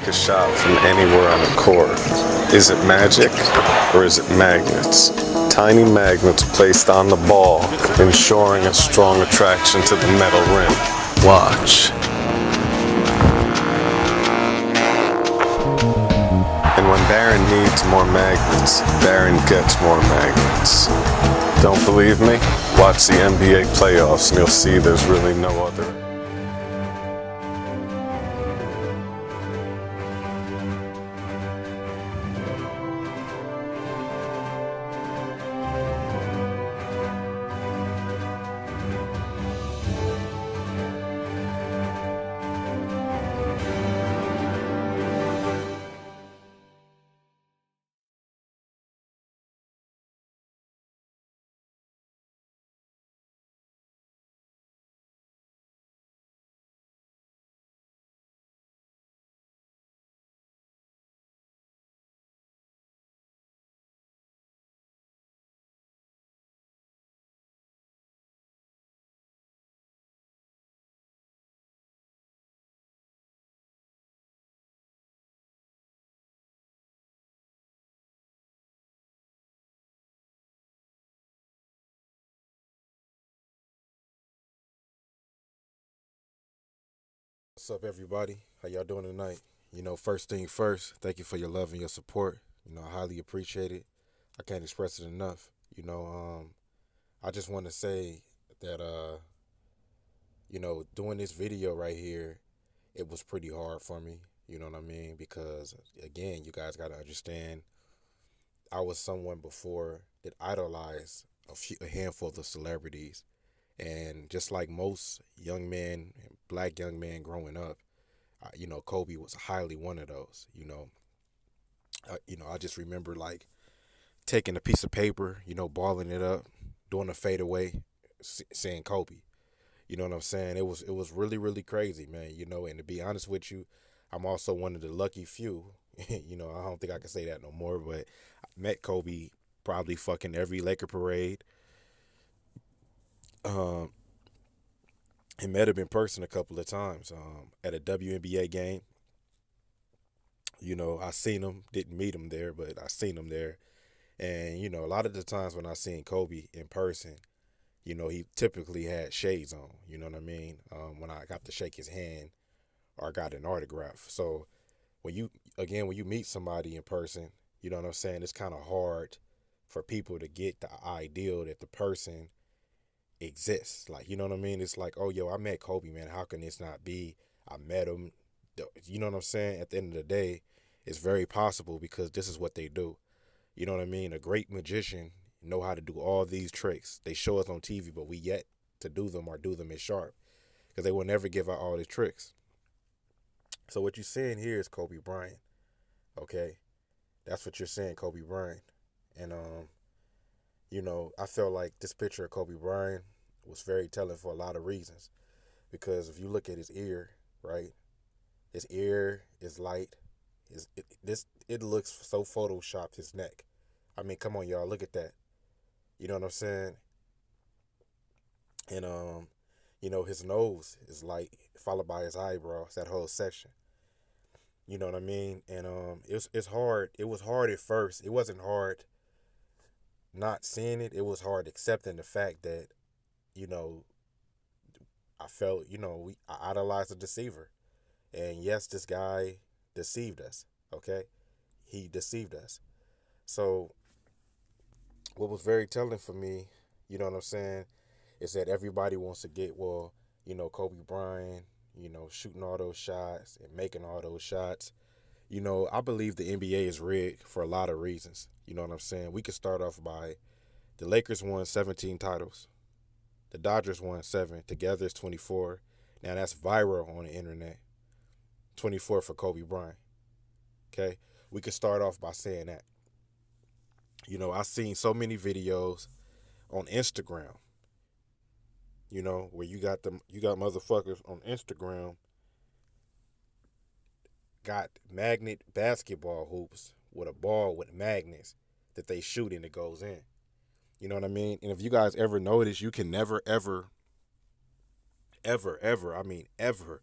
take a shot from anywhere on the court. Is it magic or is it magnets? Tiny magnets placed on the ball, ensuring a strong attraction to the metal rim. Watch. And when Barron needs more magnets, Barron gets more magnets. Don't believe me? Watch the NBA playoffs and you'll see there's really no other. What's up, everybody? How y'all doing tonight? First thing first, thank you for your love and your support. I highly appreciate it. I can't express it enough. I just want to say that, doing this video right here, it was pretty hard for me. You know what I mean? Because, again, you guys got to understand, I was someone before that idolized a handful of the celebrities. And just like most young men, black young men growing up, Kobe was highly one of those. I just remember like taking a piece of paper, balling it up, doing a fadeaway, saying Kobe. You know what I'm saying? It was really really crazy, man. And to be honest with you, I'm also one of the lucky few. I don't think I can say that no more, but I met Kobe probably fucking every Laker parade. Um, and met him in person a couple of times at a WNBA game. I seen him, didn't meet him there, but I seen him there. And, a lot of the times when I seen Kobe in person, he typically had shades on. You know what I mean? When I got to shake his hand or I got an autograph. So when you meet somebody in person, you know what I'm saying? It's kind of hard for people to get the ideal that the person exists. Like, you know what I mean? It's like, oh, yo, I met Kobe, man. How can this not be? I met him. You know what I'm saying? At the end of the day, it's very possible because this is what they do. You know what I mean? A great magician know how to do all these tricks. They show us on TV, but we yet to do them or do them in sharp because they will never give out all the tricks. So what you're saying here is Kobe Bryant. Okay, that's what you're saying, Kobe Bryant. And I felt like this picture of Kobe Bryant was very telling for a lot of reasons. Because if you look at his ear, right, his ear is light. It looks so photoshopped. His neck. I mean, come on, y'all, look at that. You know what I'm saying? And his nose is light, followed by his eyebrows. That whole section. You know what I mean? And it's hard. It was hard at first. It wasn't hard not seeing it. It was hard accepting the fact that you know I felt I idolized a deceiver. And yes, this guy deceived us. Okay, he deceived us. So what was very telling for me, you know what I'm saying, is that everybody wants to get, well, Kobe Bryant, shooting all those shots and making all those shots. I believe the NBA is rigged for a lot of reasons. You know what I'm saying? We could start off by the Lakers won 17 titles. The Dodgers won 7. Together it's 24. Now that's viral on the internet. 24 for Kobe Bryant. Okay? We could start off by saying that. I've seen so many videos on Instagram, where you got motherfuckers on Instagram got magnet basketball hoops with a ball with magnets that they shoot and it goes in. You know what I mean? And if you guys ever notice, you can never, ever, ever, ever, I mean, ever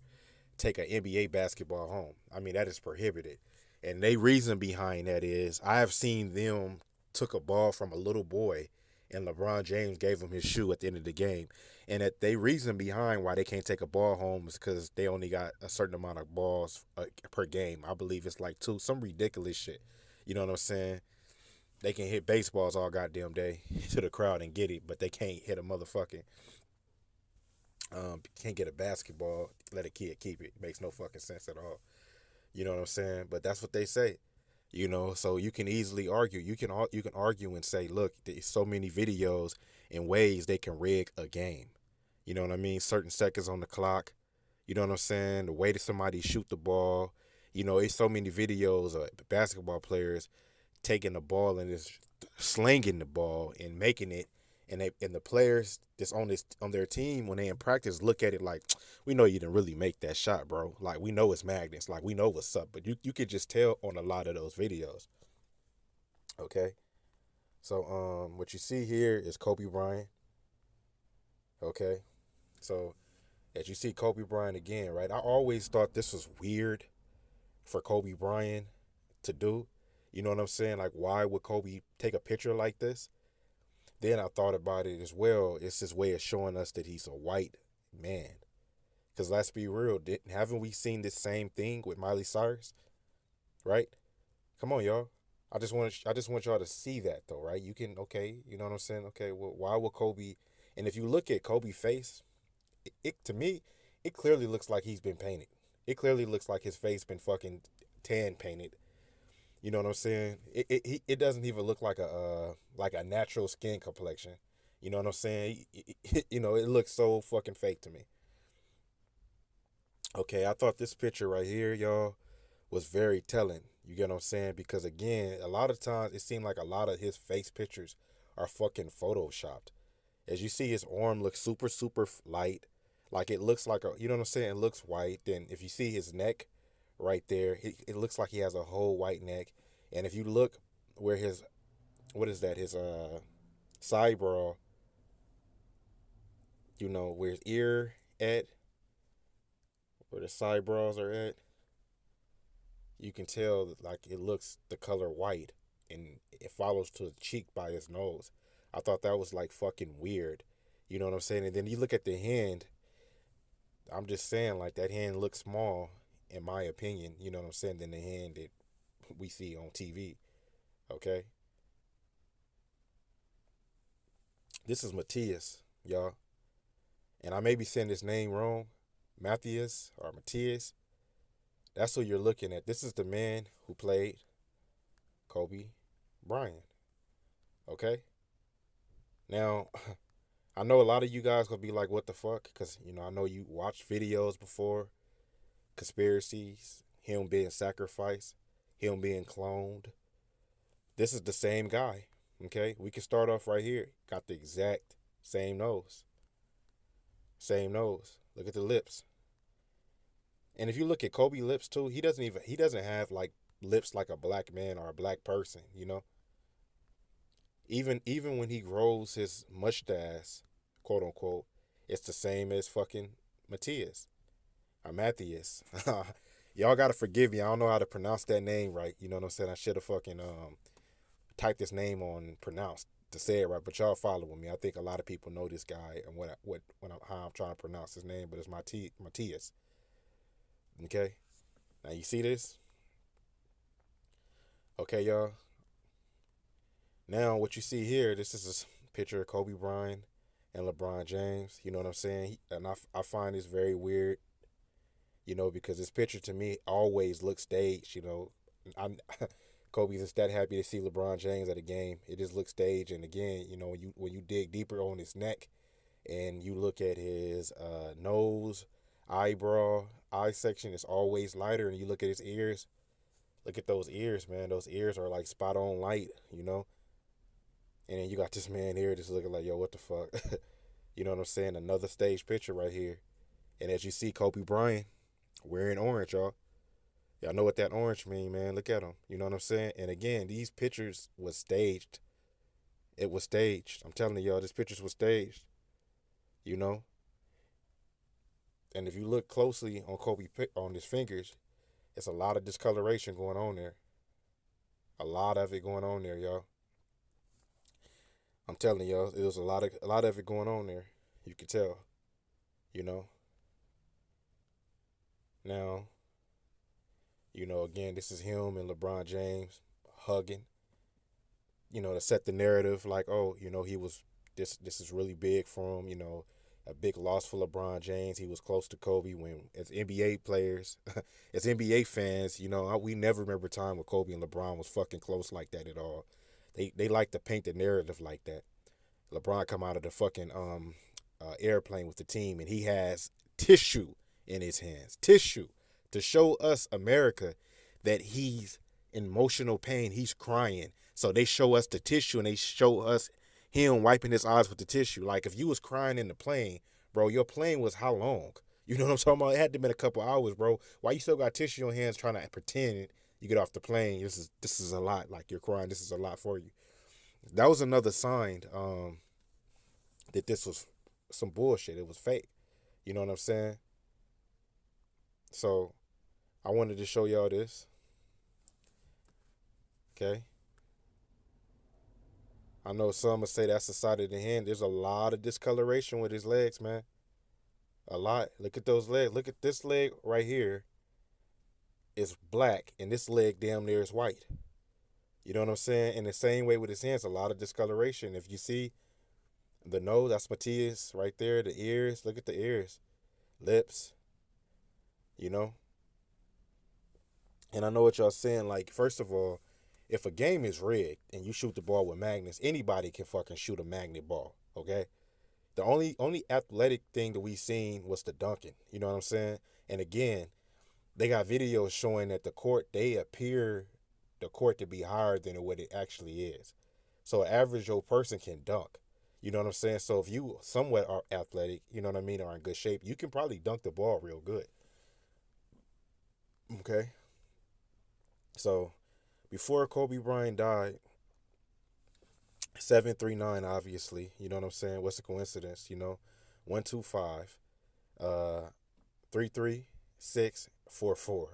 take an NBA basketball home. I mean, that is prohibited. And they reason behind that is I have seen them took a ball from a little boy and LeBron James gave him his shoe at the end of the game. And that they reason behind why they can't take a ball home is because they only got a certain amount of balls per game. I believe it's like two, some ridiculous shit. You know what I'm saying? They can hit baseballs all goddamn day to the crowd and get it, but they can't hit a motherfucking can't get a basketball, let a kid keep it. Makes no fucking sense at all. You know what I'm saying? But that's what they say. You know, so you can easily argue. You can argue and say, look, there's so many videos and ways they can rig a game. You know what I mean? Certain seconds on the clock. You know what I'm saying? The way that somebody shoot the ball. You know, it's so many videos of basketball players taking the ball and just slinging the ball and making it, and the players that's on their team when they in practice look at it like, we know you didn't really make that shot, bro. Like, we know it's magnets. Like, we know what's up. But you could just tell on a lot of those videos. Okay? So what you see here is Kobe Bryant. Okay? So as you see Kobe Bryant again, right? I always thought this was weird for Kobe Bryant to do. You know what I'm saying? Like, why would Kobe take a picture like this? Then I thought about it as well. It's his way of showing us that he's a white man. Because let's be real, haven't we seen this same thing with Miley Cyrus? Right? Come on, y'all. I just want y'all to see that though, right? You can, okay, you know what I'm saying? Okay, well, why would Kobe? And if you look at Kobe's face, it to me, it clearly looks like he's been painted. It clearly looks like his face been fucking tan painted. You know what I'm saying? It doesn't even look like a natural skin complexion. You know what I'm saying? You know, it looks so fucking fake to me. Okay, I thought this picture right here, y'all, was very telling. You get what I'm saying? Because again, a lot of times it seemed like a lot of his face pictures are fucking photoshopped. As you see, his arm looks super, super light. Like it looks like you know what I'm saying? It looks white. Then if you see his neck right there, it looks like he has a whole white neck. And if you look where his, what is that? His eyebrow, you know, where his ear at, where the eyebrows are at, you can tell that, like, it looks the color white and it follows to the cheek by his nose. I thought that was like fucking weird. You know what I'm saying? And then you look at the hand. I'm just saying, like, that hand looks small, in my opinion, you know what I'm saying, than the hand that we see on TV. Okay? This is Matthias, y'all. And I may be saying his name wrong. Matthias or Matthias. That's who you're looking at. This is the man who played Kobe Bryant. Okay? Now, I know a lot of you guys gonna be like, what the fuck? Because, you know, I know you watched videos before. Conspiracies, him being sacrificed, him being cloned. This is the same guy. Okay? We can start off right here. Got the exact same nose. Same nose. Look at the lips. And if you look at Kobe lips too, he doesn't have like lips like a black man or a black person, you know? Even when he grows his mustache, quote unquote, it's the same as fucking Matthias. Or Matthias. Y'all gotta forgive me. I don't know how to pronounce that name right. You know what I'm saying? I should have fucking typed this name on and pronounced to say it right, but y'all following me. I think a lot of people know this guy and how I'm trying to pronounce his name, but it's Matthias. Okay? Now you see this? Okay, y'all. Now what you see here, this is a picture of Kobe Bryant and LeBron James. You know what I'm saying? And I find this very weird, you know, because this picture to me always looks staged, you know. Kobe's just that happy to see LeBron James at a game. It just looks staged. And again, you know, when you dig deeper on his neck and you look at his nose, eyebrow, eye section, it's always lighter. And you look at his ears. Look at those ears, man. Those ears are like spot on light, you know. And then you got this man here just looking like, yo, what the fuck? You know what I'm saying? Another stage picture right here. And as you see Kobe Bryant wearing orange, y'all. Y'all know what that orange mean, man. Look at him. You know what I'm saying? And again, these pictures was staged. It was staged. I'm telling y'all, this pictures was staged. You know? And if you look closely on on his fingers, it's a lot of discoloration going on there. A lot of it going on there, y'all. I'm telling y'all, it was a lot of it going on there. You could tell, you know. Now, again, this is him and LeBron James hugging, to set the narrative like, oh, he was this is really big for him, a big loss for LeBron James. He was close to Kobe when as NBA players, as NBA fans, we never remember a time when Kobe and LeBron was fucking close like that at all. They like to paint the narrative like that. LeBron come out of the fucking airplane with the team and he has tissue in his hands. Tissue to show us America that he's in emotional pain. He's crying. So they show us the tissue and they show us him wiping his eyes with the tissue. Like if you was crying in the plane, bro, your plane was how long? You know what I'm talking about? It had to been a couple hours, bro. Why you still got tissue on your hands trying to pretend you get off the plane? This is a lot. Like you're crying. This is a lot for you. That was another sign that this was some bullshit. It was fake. You know what I'm saying? So I wanted to show y'all this. Okay. I know some would say that's the side of the hand. There's a lot of discoloration with his legs, man. A lot. Look at those legs. Look at this leg right here. It's black, and this leg damn near is white. You know what I'm saying? In the same way with his hands, a lot of discoloration. If you see the nose, that's Matias right there. The ears, look at the ears. Lips, you know? And I know what y'all saying. Like, first of all, if a game is rigged and you shoot the ball with magnets, anybody can fucking shoot a magnet ball, okay? The only athletic thing that we seen was the dunking. You know what I'm saying? And again, they got videos showing that they appear the court to be higher than what it actually is. So an average Joe person can dunk. You know what I'm saying? So if you somewhat are athletic, you know what I mean, are in good shape, you can probably dunk the ball real good. Okay? So before Kobe Bryant died, 739, obviously. You know what I'm saying? What's the coincidence? 125, 33644.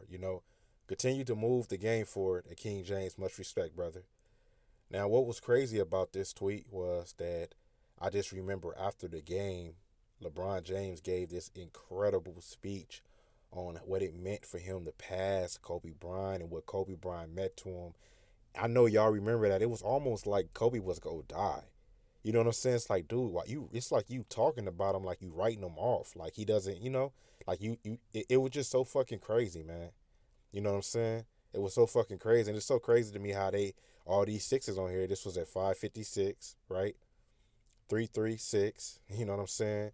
Continue to move the game forward at King James. Much respect, brother. Now, what was crazy about this tweet was that I just remember after the game, LeBron James gave this incredible speech on what it meant for him to pass Kobe Bryant and what Kobe Bryant meant to him. I know y'all remember that. It was almost like Kobe was gonna die. You know what I'm saying? It's like, dude, it's like you talking about him like you writing him off. Like he doesn't, like it was just so fucking crazy, man. You know what I'm saying? It was so fucking crazy. And it's so crazy to me how all these sixes on here. This was at 556, right? 336. You know what I'm saying?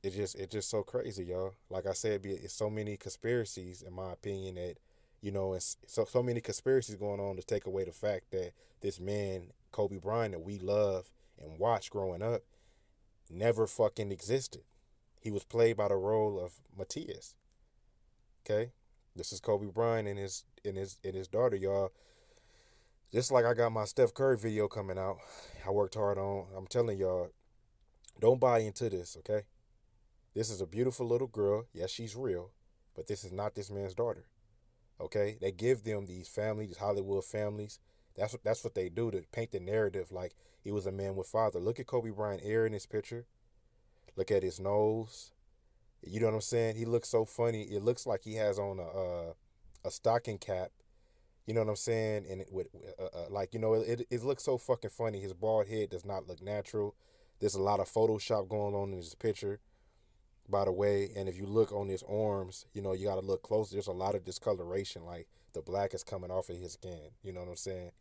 It's just so crazy, y'all. Like I said, it's so many conspiracies, in my opinion, that, it's so many conspiracies going on to take away the fact that this man, Kobe Bryant, that we love and watched growing up, never fucking existed. He was played by the role of Matias. Okay? This is Kobe Bryant and his daughter, y'all. Just like I got my Steph Curry video coming out, I worked hard on. I'm telling y'all, don't buy into this, okay? This is a beautiful little girl. Yes, she's real, but this is not this man's daughter. Okay? They give them these families, these Hollywood families. That's what they do to paint the narrative like he was a man with father. Look at Kobe Bryant hair in this picture. Look at his nose. You know what I'm saying? He looks so funny. It looks like he has on a stocking cap. You know what I'm saying? And it looks so fucking funny. His bald head does not look natural. There's a lot of Photoshop going on in this picture, by the way. And if you look on his arms, you got to look closer. There's a lot of discoloration, like the black is coming off of his skin. You know what I'm saying?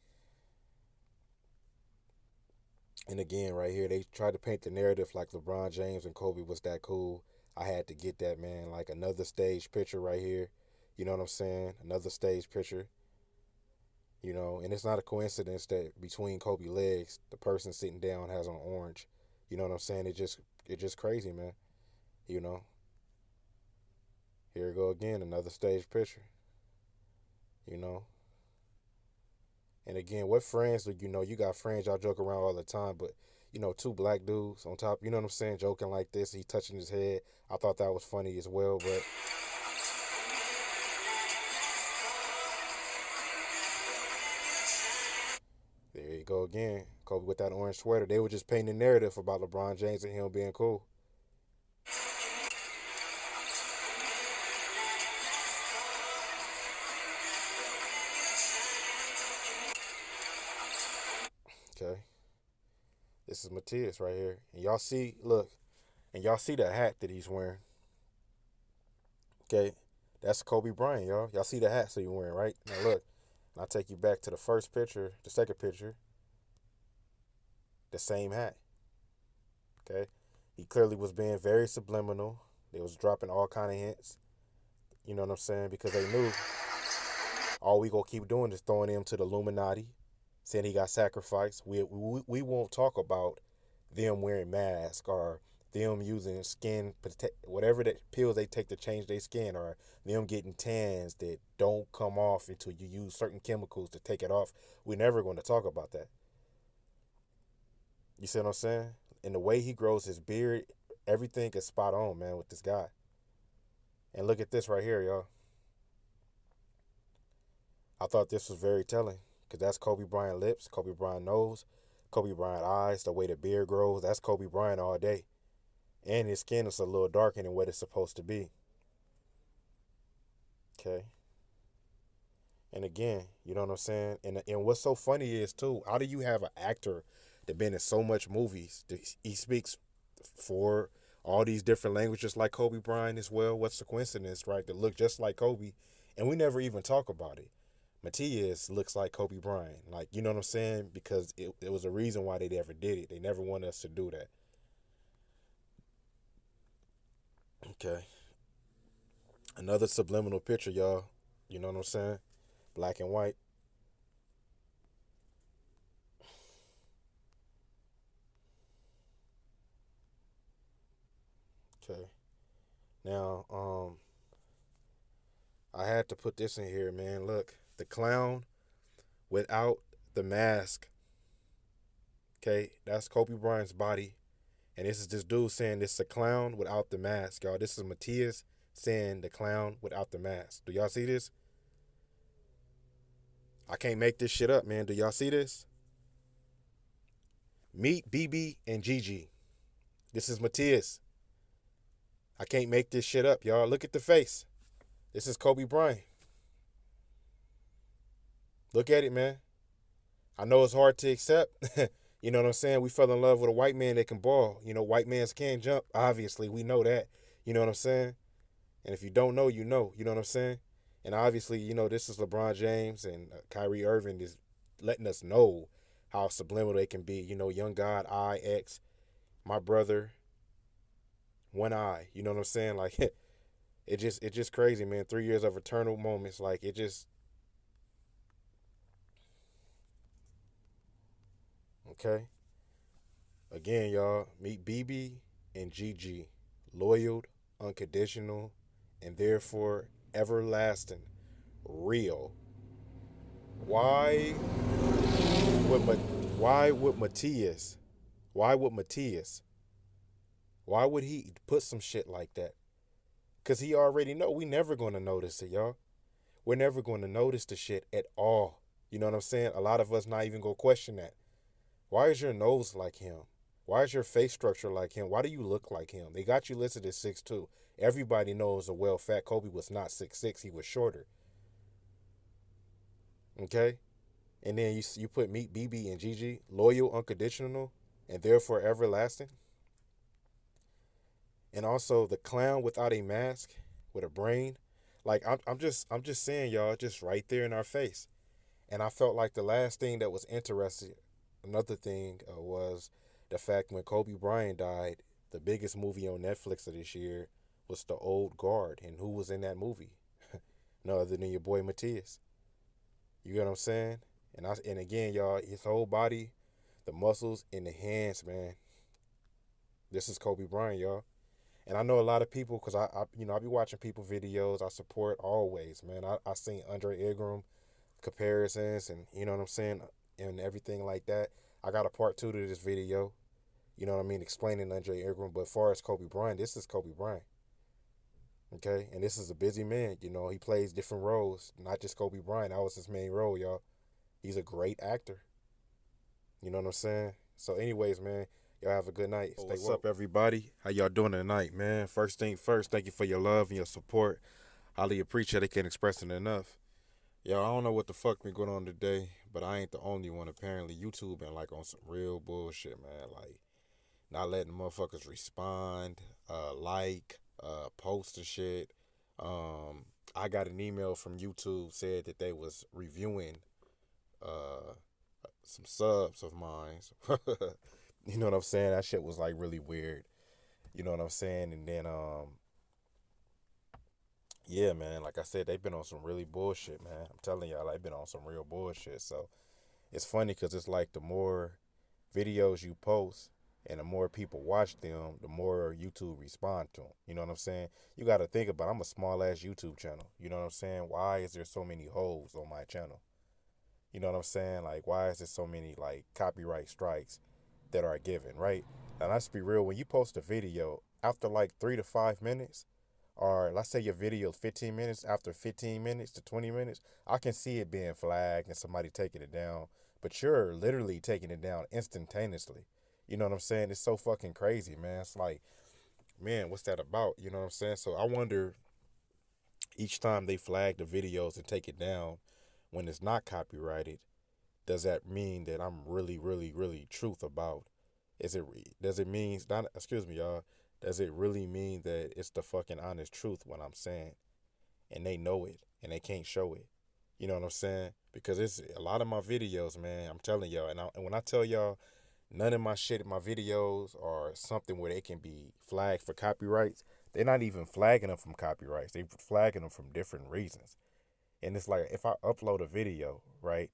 And again, right here, they tried to paint the narrative like LeBron James and Kobe was that cool. I had to get that, man. Like another stage picture right here. You know what I'm saying? Another stage picture. And it's not a coincidence that between Kobe legs, the person sitting down has on orange. You know what I'm saying? It's just crazy, man. Here we go again, another stage picture. And again, what friends do you know? You got friends, y'all joke around all the time, but two black dudes on top, you know what I'm saying, joking like this. He touching his head. I thought that was funny as well, but there you go again. Kobe with that orange sweater. They were just painting a narrative about LeBron James and him being cool. Okay. This is Matias right here. And y'all see, look, and y'all see the hat that he's wearing. Okay. That's Kobe Bryant, y'all. Y'all see the hat so he's wearing, right? Now look, and I'll take you back to the first picture, the second picture, the same hat. Okay. He clearly was being very subliminal. They was dropping all kind of hints. You know what I'm saying? Because they knew all we gonna keep doing is throwing him to the Illuminati, saying he got sacrificed. We won't talk about them wearing masks or them using skin whatever that pills they take to change their skin, or them getting tans that don't come off until you use certain chemicals to take it off. We're never going to talk about that. You see what I'm saying? And the way he grows his beard, everything is spot on, man, with this guy. And look at this right here, y'all. I thought this was very telling because that's Kobe Bryant lips, Kobe Bryant nose, Kobe Bryant eyes, the way the beard grows. That's Kobe Bryant all day. And his skin is a little darker than what it's supposed to be. Okay. And again, you know what I'm saying? And what's so funny is, too, how do you have an actor that been in so much movies? He speaks for all these different languages like Kobe Bryant as well. What's the coincidence, right? That look just like Kobe. And we never even talk about it. Matias looks like Kobe Bryant. Like, you know what I'm saying? Because it was a reason why they never did it. They never wanted us to do that. Okay. Another subliminal picture, y'all. You know what I'm saying? Black and white. Okay. Now, I had to put this in here, man. Look, the clown without the mask. Okay, that's Kobe Bryant's body. And this is this dude saying this is a clown without the mask, y'all. This is Matias saying the clown without the mask. Do y'all see this? I can't make this shit up, man. Do y'all see this? Meet BB and Gigi. This is Matias. I can't make this shit up, y'all. Look at the face. This is Kobe Bryant. Look at it, man. I know it's hard to accept. You know what I'm saying? We fell in love with a white man that can ball. You know, white mans can jump. Obviously, we know that. You know what I'm saying? And if you don't know, you know. You know what I'm saying? And obviously, this is LeBron James and Kyrie Irving is letting us know how subliminal they can be. Young God, I, X, my brother, one eye. You know what I'm saying? Like, it just crazy, man. 3 years of eternal moments. Like, it just. Okay. Again, y'all, meet BB and Gigi. Loyal, unconditional, and therefore everlasting. Real. Why why would Matias? Why would Matias? Why would he put some shit like that? Because he already know we never going to notice it, y'all. We're never going to notice the shit at all. You know what I'm saying? A lot of us not even going to question that. Why is your nose like him? Why is your face structure like him? Why do you look like him? They got you listed as 6'2". Everybody knows a well-fat Kobe was not 6'6". He was shorter. Okay? And then you put Meet BB and Gigi, loyal, unconditional, and therefore everlasting. And also the clown without a mask, with a brain. Like I'm just saying, y'all, just right there in our face. And I felt like the last thing that was interesting, another thing was the fact when Kobe Bryant died, the biggest movie on Netflix of this year was The Old Guard. And who was in that movie? No other than your boy Matias. You get what I'm saying? And again, y'all, his whole body, the muscles in the hands, man. This is Kobe Bryant, y'all. And I know a lot of people, because I be watching people videos. I support always, man. I seen Andre Ingram comparisons and, you know what I'm saying, and everything like that. I got a part 2 to this video. You know what I mean? Explaining Andre Ingram. But as far as Kobe Bryant, this is Kobe Bryant. Okay, and this is a busy man. You know, he plays different roles, not just Kobe Bryant. That was his main role, y'all. He's a great actor. You know what I'm saying? So, anyways, man, y'all have a good night. Stay What's up, everybody? How y'all doing tonight, man? First thing first, thank you for your love and your support. Highly appreciate it. Can't express it enough. Yo, I don't know what the fuck been going on today, but I ain't the only one. Apparently, YouTube been like on some real bullshit, man. Like not letting motherfuckers respond, post and shit. I got an email from YouTube said that they was reviewing uh some subs of mine. You know what I'm saying? That shit was like really weird. You know what I'm saying? And then yeah, man, like I said, they've been on some really bullshit, man. I'm telling y'all, they've been on some real bullshit. So it's funny because it's like the more videos you post and the more people watch them, the more YouTube respond to them. You know what I'm saying? You got to think about I'm a small ass YouTube channel. You know what I'm saying? Why is there so many holes on my channel? You know what I'm saying? Like, why is there so many like copyright strikes that are given, right? And let's be real, when you post a video, after like 3 to 5 minutes, or let's say your video is 15 minutes, after 15 minutes to 20 minutes, I can see it being flagged and somebody taking it down. But you're literally taking it down instantaneously. You know what I'm saying? It's so fucking crazy, man. It's like, man, what's that about? You know what I'm saying? So I wonder each time they flag the videos and take it down when it's not copyrighted, does that mean that I'm really, really, really truth about? Does it mean not? Excuse me, y'all. Does it really mean that it's the fucking honest truth when I'm saying, and they know it and they can't show it? You know what I'm saying? Because it's a lot of my videos, man. I'm telling y'all, and when I tell y'all, none of my shit, my videos are something where they can be flagged for copyrights. They're not even flagging them from copyrights. They flagging them from different reasons. And it's like if I upload a video, right?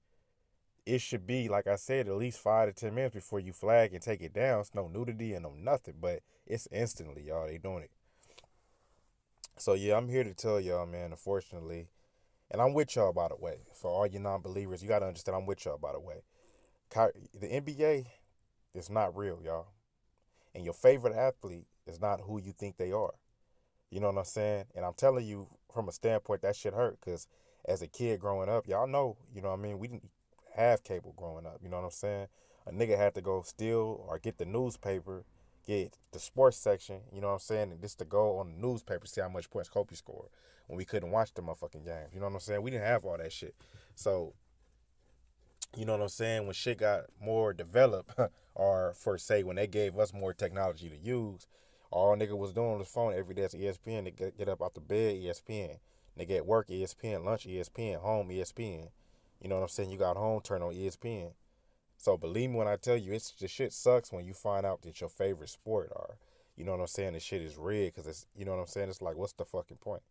It should be, like I said, at least 5 to 10 minutes before you flag and take it down. It's no nudity and no nothing, but it's instantly, y'all. They doing it. So yeah, I'm here to tell y'all, man, unfortunately, and I'm with y'all, by the way. For all you non-believers, you got to understand I'm with y'all, by the way. The NBA is not real, y'all. And your favorite athlete is not who you think they are. You know what I'm saying? And I'm telling you from a standpoint that shit hurt because as a kid growing up, y'all know, you know what I mean? We didn't have cable growing up. You know what I'm saying? A nigga had to go steal or get the newspaper, get the sports section, you know what I'm saying? And just to go on the newspaper, see how much points Kobe scored when we couldn't watch the motherfucking games. You know what I'm saying? We didn't have all that shit. So, you know what I'm saying? When shit got more developed, or for say when they gave us more technology to use, all nigga was doing on his phone every day is ESPN. They get up out the bed, ESPN. They get work, ESPN. Lunch, ESPN. Home, ESPN. You know what I'm saying? You got home, turn on ESPN. So believe me when I tell you, it's the shit sucks when you find out that your favorite sport or, you know what I'm saying, the shit is rigged because it's, you know what I'm saying? It's like, what's the fucking point?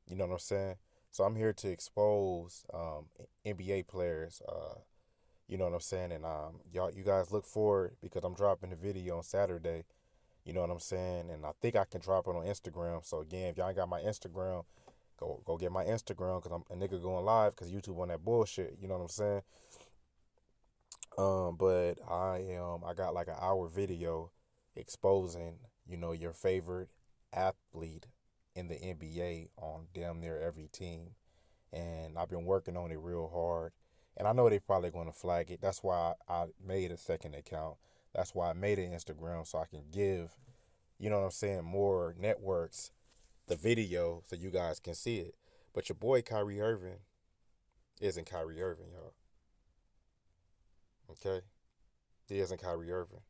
You know what I'm saying? So I'm here to expose NBA players, you know what I'm saying? And you guys look forward because I'm dropping the video on Saturday. You know what I'm saying? And I think I can drop it on Instagram. So again, if y'all ain't got my Instagram, go get my Instagram because I'm a nigga going live because YouTube on that bullshit. You know what I'm saying? But I got like an hour video exposing, you know, your favorite athlete in the NBA on damn near every team. And I've been working on it real hard. And I know they probably going to flag it. That's why I made a second account. That's why I made an Instagram so I can give, you know what I'm saying, more networks the video so you guys can see it. But your boy Kyrie Irving isn't Kyrie Irving, y'all. Okay? He isn't Kyrie Irving.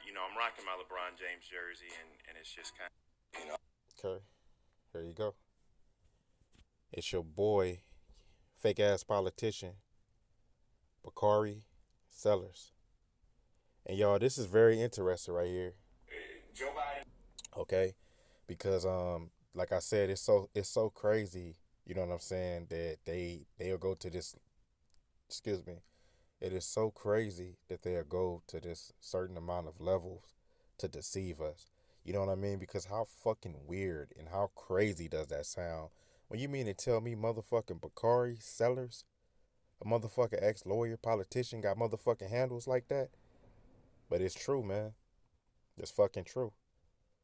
You know, I'm rocking my LeBron James jersey, and it's just kind of, you know. Okay? Here you go. It's your boy, fake ass politician, Bakari Sellers. And y'all, this is very interesting right here. Joe Biden. Okay? Because like I said, it's so crazy, you know what I'm saying, that they'll go to this, excuse me. It is so crazy that they'll go to this certain amount of levels to deceive us. You know what I mean? Because how fucking weird and how crazy does that sound? When you mean to tell me motherfucking Bakari Sellers a motherfucking ex-lawyer, politician got motherfucking handles like that. But it's true, man. It's fucking true.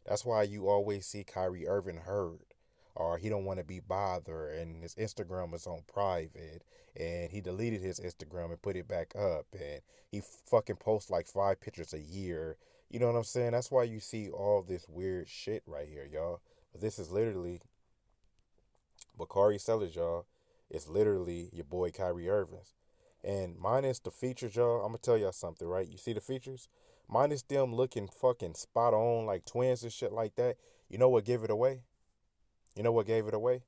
That's why you always see Kyrie Irving hurt, or he don't want to be bothered, and his Instagram is on private, and he deleted his Instagram and put it back up, and he fucking posts like 5 pictures a year. You know what I'm saying? That's why you see all this weird shit right here, y'all. But this is literally Bakari Sellers, y'all. It's literally your boy Kyrie Irving. And minus the features, y'all, I'm gonna tell y'all something, right? You see the features? Minus them looking fucking spot on like twins and shit like that. You know what gave it away? You know what gave it away?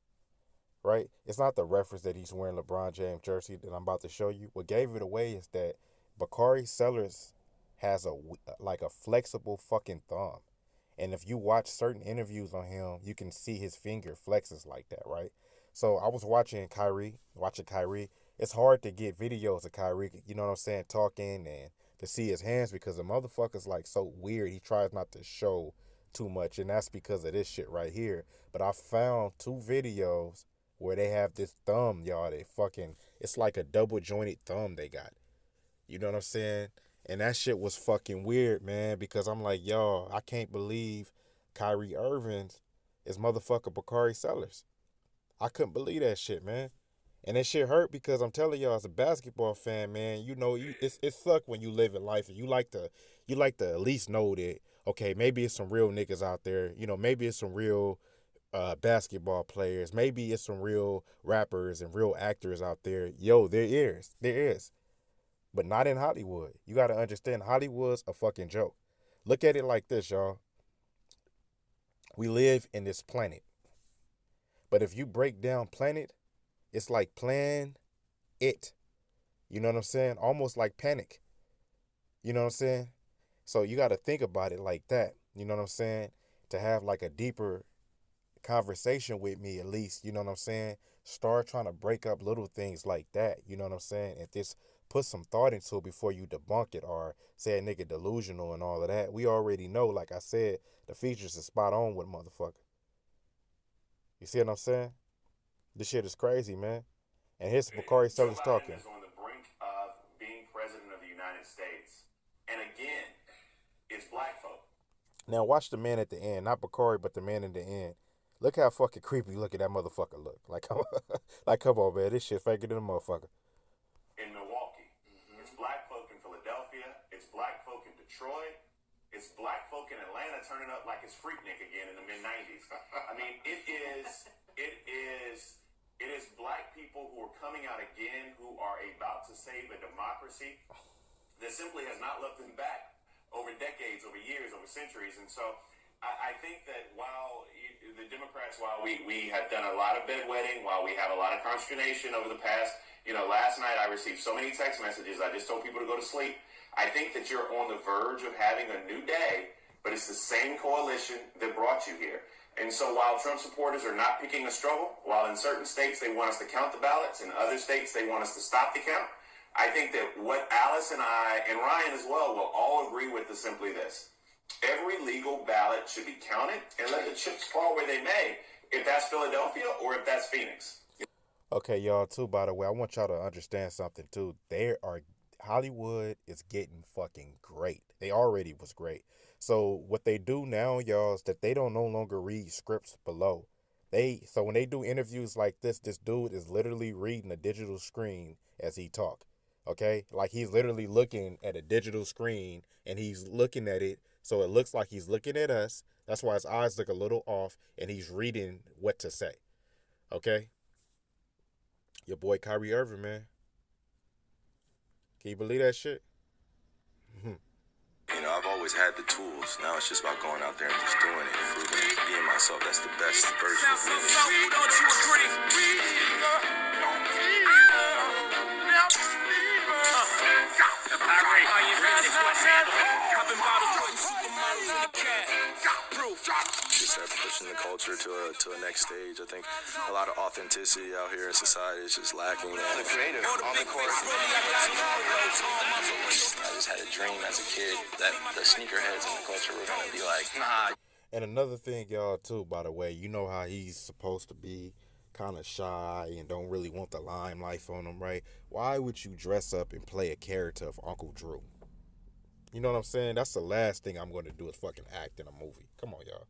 Right? It's not the reference that he's wearing LeBron James jersey that I'm about to show you. What gave it away is that Bakari Sellers has a flexible fucking thumb. And if you watch certain interviews on him, you can see his finger flexes like that, right? So I was watching Kyrie. It's hard to get videos of Kyrie, you know what I'm saying, talking and to see his hands because the motherfucker's like so weird. He tries not to show too much, and that's because of this shit right here. But I found 2 videos where they have this thumb, y'all. It's like a double jointed thumb they got. You know what I'm saying? And that shit was fucking weird, man, because I'm like, y'all, I can't believe Kyrie Irving is motherfucker Bakari Sellers. I couldn't believe that shit, man. And that shit hurt because I'm telling y'all, as a basketball fan, man, you know, it suck when you live in life and you like to at least know that, okay, maybe it's some real niggas out there, you know, maybe it's some real basketball players, maybe it's some real rappers and real actors out there. Yo, there is. But not in Hollywood. You got to understand, Hollywood's a fucking joke. Look at it like this, y'all. We live in this planet. But if you break down planet, it's like plan it. You know what I'm saying? Almost like panic. You know what I'm saying? So you got to think about it like that. You know what I'm saying? To have like a deeper conversation with me at least. You know what I'm saying? Start trying to break up little things like that. You know what I'm saying? If this put some thought into it before you debunk it or say a nigga delusional and all of that. We already know, like I said, the features is spot on with a motherfucker. You see what I'm saying? This shit is crazy, man. And here's Bakari Sellers talking. Is on the brink of being president of the United States. And again, it's black folk. Now watch the man at the end. Not Bakari, but the man in the end. Look how fucking creepy look at that motherfucker look. Like, come on, man. This shit faker than a motherfucker. In Milwaukee. Mm-hmm. It's black folk in Philadelphia. It's black folk in Detroit. It's black folk in Atlanta turning up like it's Freaknik again in the mid-90s. I mean, it is black people who are coming out again, who are about to save a democracy that simply has not looked them back over decades, over years, over centuries. And so I think that while the Democrats, while we have done a lot of bedwetting, while we have a lot of consternation over the past, last night I received so many text messages, I just told people to go to sleep. I think that you're on the verge of having a new day, but it's the same coalition that brought you here. And so while Trump supporters are not picking a struggle, while in certain states they want us to count the ballots, in other states they want us to stop the count, I think that what Alice and I, and Ryan as well, will all agree with is simply this. Every legal ballot should be counted and let the chips fall where they may, if that's Philadelphia or if that's Phoenix. Okay, y'all, too, by the way, I want y'all to understand something, too. Hollywood is getting fucking great. They already was great. So what they do now, y'all, is that they don't no longer read scripts below. So when they do interviews like this dude is literally reading a digital screen as he talk. Okay? Like he's literally looking at a digital screen and he's looking at it so it looks like he's looking at us. That's why his eyes look a little off and he's reading what to say. Okay? Your boy Kyrie Irving, man. Can you believe that shit? I've always had the tools. Now it's just about going out there and just doing it and proving being myself. That's the best version of me. Don't you agree? I agree. How you feel this question? Popping bottles, putting supermodels in the cab. Proof. Just have pushing the culture to a next stage. I think a lot of authenticity out here in society is just lacking. Man. The creative on the court. I just had a dream as a kid that the sneakerheads in the culture were gonna be like, nah. And another thing, y'all, too, by the way, you know how he's supposed to be kind of shy and don't really want the limelight on them, right? Why would you dress up and play a character of Uncle Drew? You know what I'm saying? That's the last thing I'm going to do is fucking act in a movie. Come on, y'all.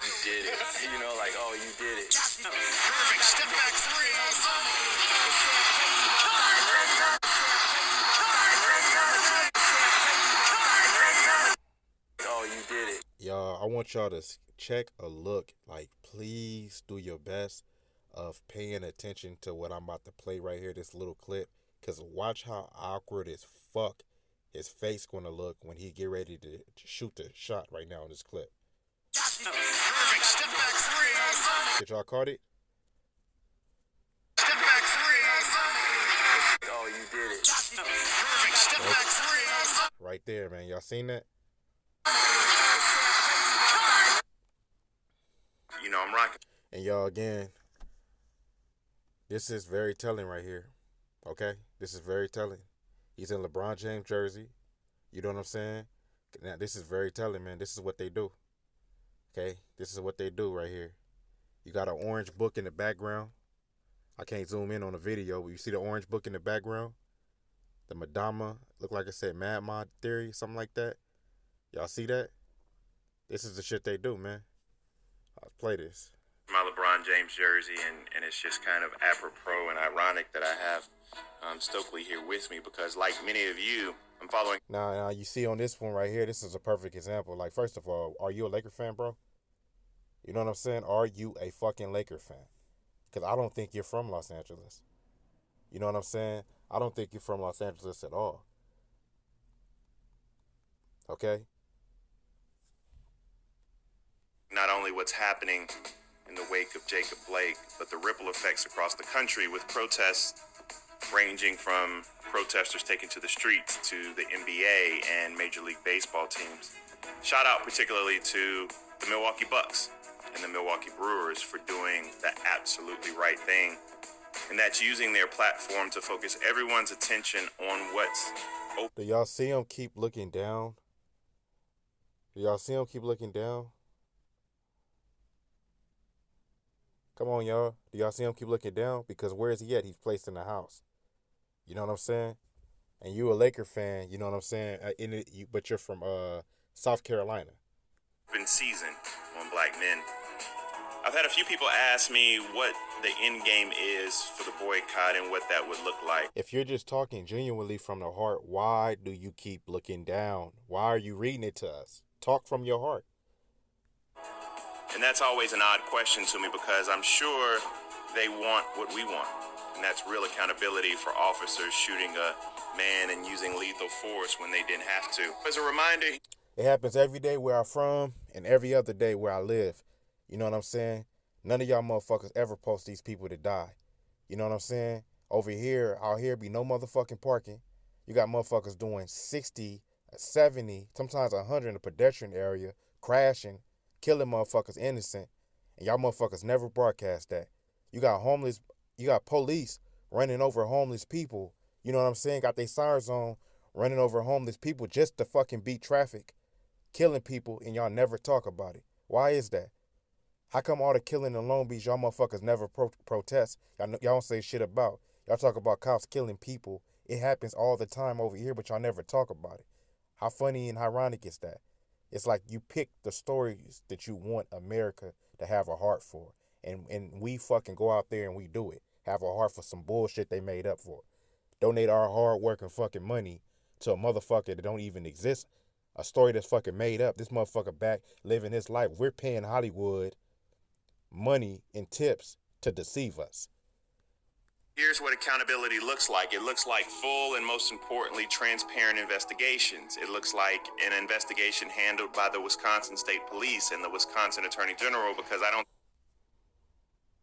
You did it. You know, like, oh, you did it. Perfect step back Oh, you did it. Y'all, I want y'all to check a look. Like, please do your best of paying attention to what I'm about to play right here, this little clip. Because watch how awkward as fuck his face going to look when he get ready to shoot the shot right now in this clip. Perfect step back Did y'all caught it? Step back Oh, you did it. Perfect step back Right there, man. Y'all seen that? You know, I'm rocking. And y'all, again, this is very telling right here. Okay? This is very telling. He's in LeBron James jersey. You know what I'm saying? Now, this is very telling, man. This is what they do. Okay? This is what they do right here. You got an orange book in the background. I can't zoom in on the video, but you see the orange book in the background? The Madama, look like I said, Mad Mod Theory, something like that. Y'all see that? This is the shit they do, man. I'll play this. My LeBron James jersey, and it's just kind of apropos and ironic that I have Stokely here with me because, like many of you, I'm following. Now, you see on this one right here, this is a perfect example. Like, first of all, are you a Laker fan, bro? You know what I'm saying? Are you a fucking Laker fan? Because I don't think you're from Los Angeles. You know what I'm saying? I don't think you're from Los Angeles at all. Okay? Not only what's happening in the wake of Jacob Blake, but the ripple effects across the country with protests ranging from protesters taking to the streets to the NBA and Major League Baseball teams. Shout out particularly to the Milwaukee Bucks and the Milwaukee Brewers for doing the absolutely right thing. And that's using their platform to focus everyone's attention on what's open. Do y'all see him keep looking down? Do y'all see him keep looking down? Come on, y'all. Do y'all see him keep looking down? Because where is he at? He's placed in the house. You know what I'm saying? And you a Laker fan, you know what I'm saying? But you're from South Carolina. Open season on black men. I've had a few people ask me what the end game is for the boycott and what that would look like. If you're just talking genuinely from the heart, why do you keep looking down? Why are you reading it to us? Talk from your heart. And that's always an odd question to me because I'm sure they want what we want. And that's real accountability for officers shooting a man and using lethal force when they didn't have to. As a reminder, It happens every day where I'm from and every other day where I live. You know what I'm saying? None of y'all motherfuckers ever post these people to die. You know what I'm saying? Over here, out here be no motherfucking parking. You got motherfuckers doing 60, 70, sometimes 100 in the pedestrian area, crashing, killing motherfuckers innocent. And y'all motherfuckers never broadcast that. You got police running over homeless people. You know what I'm saying? Got their sirens on, running over homeless people just to fucking beat traffic, killing people, and y'all never talk about it. Why is that? How come all the killing in Long Beach, y'all motherfuckers never protest? Y'all don't say shit about. Y'all talk about cops killing people. It happens all the time over here, but y'all never talk about it. How funny and ironic is that? It's like you pick the stories that you want America to have a heart for. And we fucking go out there and we do it. Have a heart for some bullshit they made up for. Donate our hard work and fucking money to a motherfucker that don't even exist. A story that's fucking made up. This motherfucker back living his life. We're paying Hollywood money and tips to deceive us. here's what accountability looks like. It looks like full and, most importantly, transparent investigations. It looks like an investigation handled by the Wisconsin State Police and the Wisconsin Attorney General, because I don't.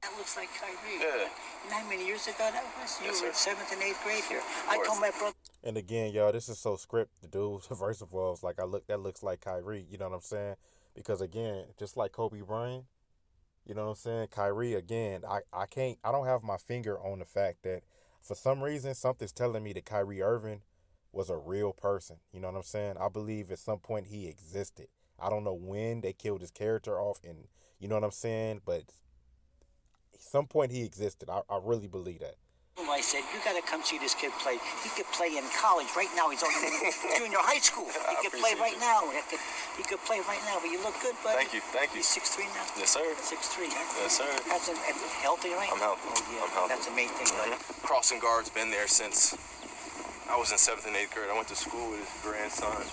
That looks like Kyrie. Yeah. Not many years ago that was? You Yes, were in sir. 7th and 8th grade here. Of I course. told my brother. And again, y'all, this is so scripted, dude. First of all, it's like that looks like Kyrie, you know what I'm saying? Because again, just like Kobe Bryant, you know what I'm saying? Kyrie, again, I don't have my finger on the fact that for some reason something's telling me that Kyrie Irving was a real person. You know what I'm saying? I believe at some point he existed. I don't know when they killed his character off, and you know what I'm saying? But some point he existed. I really believe that. I said, you got to come see this kid play. He could play in college right now. He's on junior high school. He could play right now. He could play right now. But you look good, buddy. Thank you. He's 6'3" now? Yes, sir. 6'3", huh? Yes, sir. That's healthy, right? I'm healthy. Oh, yeah. I'm healthy. That's the main thing, buddy. Crossing guard's been there since I was in 7th and 8th grade. I went to school with his grandson.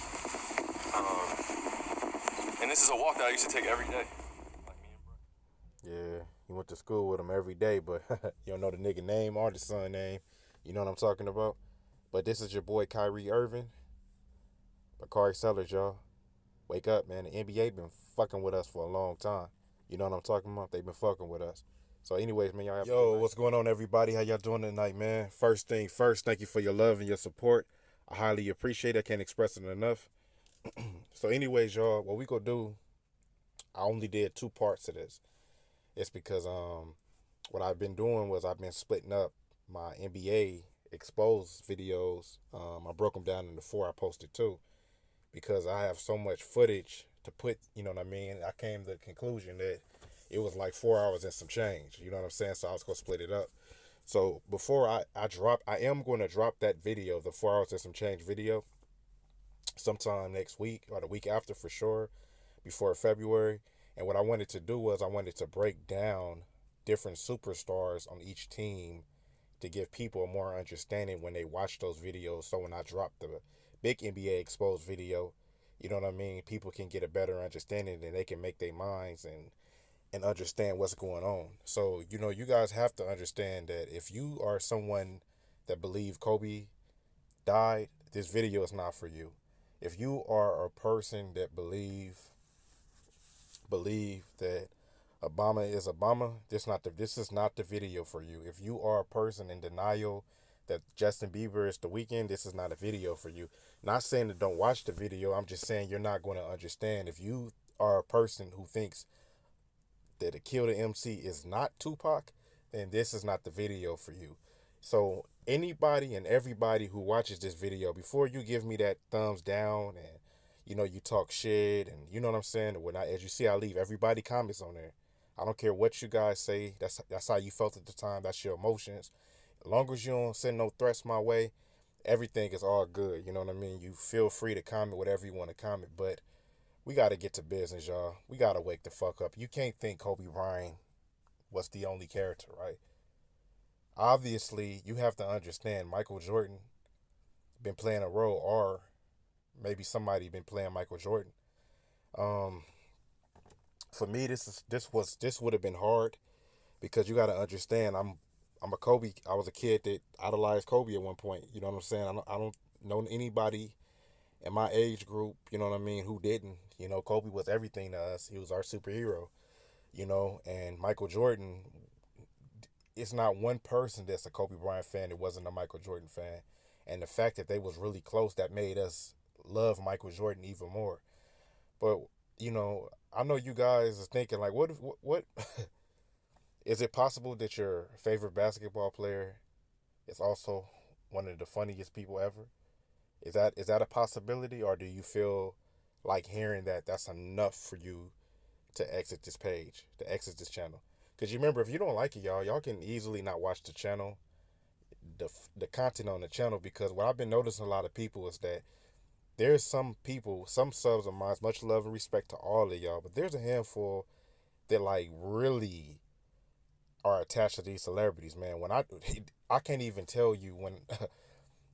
And this is a walk that I used to take every day. Yeah, you went to school with him every day, but you don't know the nigga name or the son name. You know what I'm talking about? But this is your boy Kyrie Irving. Bakari Sellers, y'all. Wake up, man. The NBA been fucking with us for a long time. You know what I'm talking about? They been fucking with us. So anyways, man, y'all have Yo, what's going on, everybody? How y'all doing tonight, man? First thing first, thank you for your love and your support. I highly appreciate it. I can't express it enough. So anyways, y'all, what we gonna do, I only did 2 parts of this. It's because what I've been doing was I've been splitting up my NBA exposed videos. I broke them down into 4. I posted 2 because I have so much footage to put, you know what I mean? I came to the conclusion that it was like 4 hours and some change. You know what I'm saying? So I was going to split it up. So before I am going to drop that video, the 4 hours and some change video, sometime next week or the week after for sure, before February. And what I wanted to do was I wanted to break down different superstars on each team to give people a more understanding when they watch those videos. So when I drop the big NBA exposed video, you know what I mean, people can get a better understanding and they can make their minds and understand what's going on. So, you know, you guys have to understand that if you are someone that believe Kobe died, this video is not for you. If you are a person that believe that Obama is Obama, this is not the video for you. If you are a person in denial that Justin Bieber is The Weeknd, this is not a video for you. Not saying that don't watch the video, I'm just saying you're not going to understand. If you are a person who thinks that a Kill the MC is not Tupac, then this is not the video for you. So anybody and everybody who watches this video, before you give me that thumbs down and you know you talk shit and you know what I'm saying, when as you see I leave everybody comments on there. I don't care what you guys say. That's how you felt at the time. That's your emotions. As long as you don't send no threats my way, everything is all good. You know what I mean? You feel free to comment whatever you want to comment, but we got to get to business, y'all. We got to wake the fuck up. You can't think Kobe Bryant was the only character, right? Obviously, you have to understand Michael Jordan been playing a role, or maybe somebody been playing Michael Jordan. For me, this would have been hard because you got to understand I'm a Kobe. I was a kid that idolized Kobe at one point. You know what I'm saying? I don't know anybody in my age group, you know what I mean, who didn't. You know, Kobe was everything to us. He was our superhero, you know, and Michael Jordan, it's not one person that's a Kobe Bryant fan that wasn't a Michael Jordan fan. And the fact that they was really close, that made us love Michael Jordan even more. But, you know, I know you guys are thinking like, what is it possible that your favorite basketball player is also one of the funniest people ever? Is that a possibility, or do you feel like hearing that's enough for you to exit this page, to exit this channel? Because you remember, if you don't like it, y'all can easily not watch the channel, the content on the channel, because what I've been noticing a lot of people is that there's some people, some subs of mine, much love and respect to all of y'all, but there's a handful that like really are attached to these celebrities, man. When I can't even tell you when,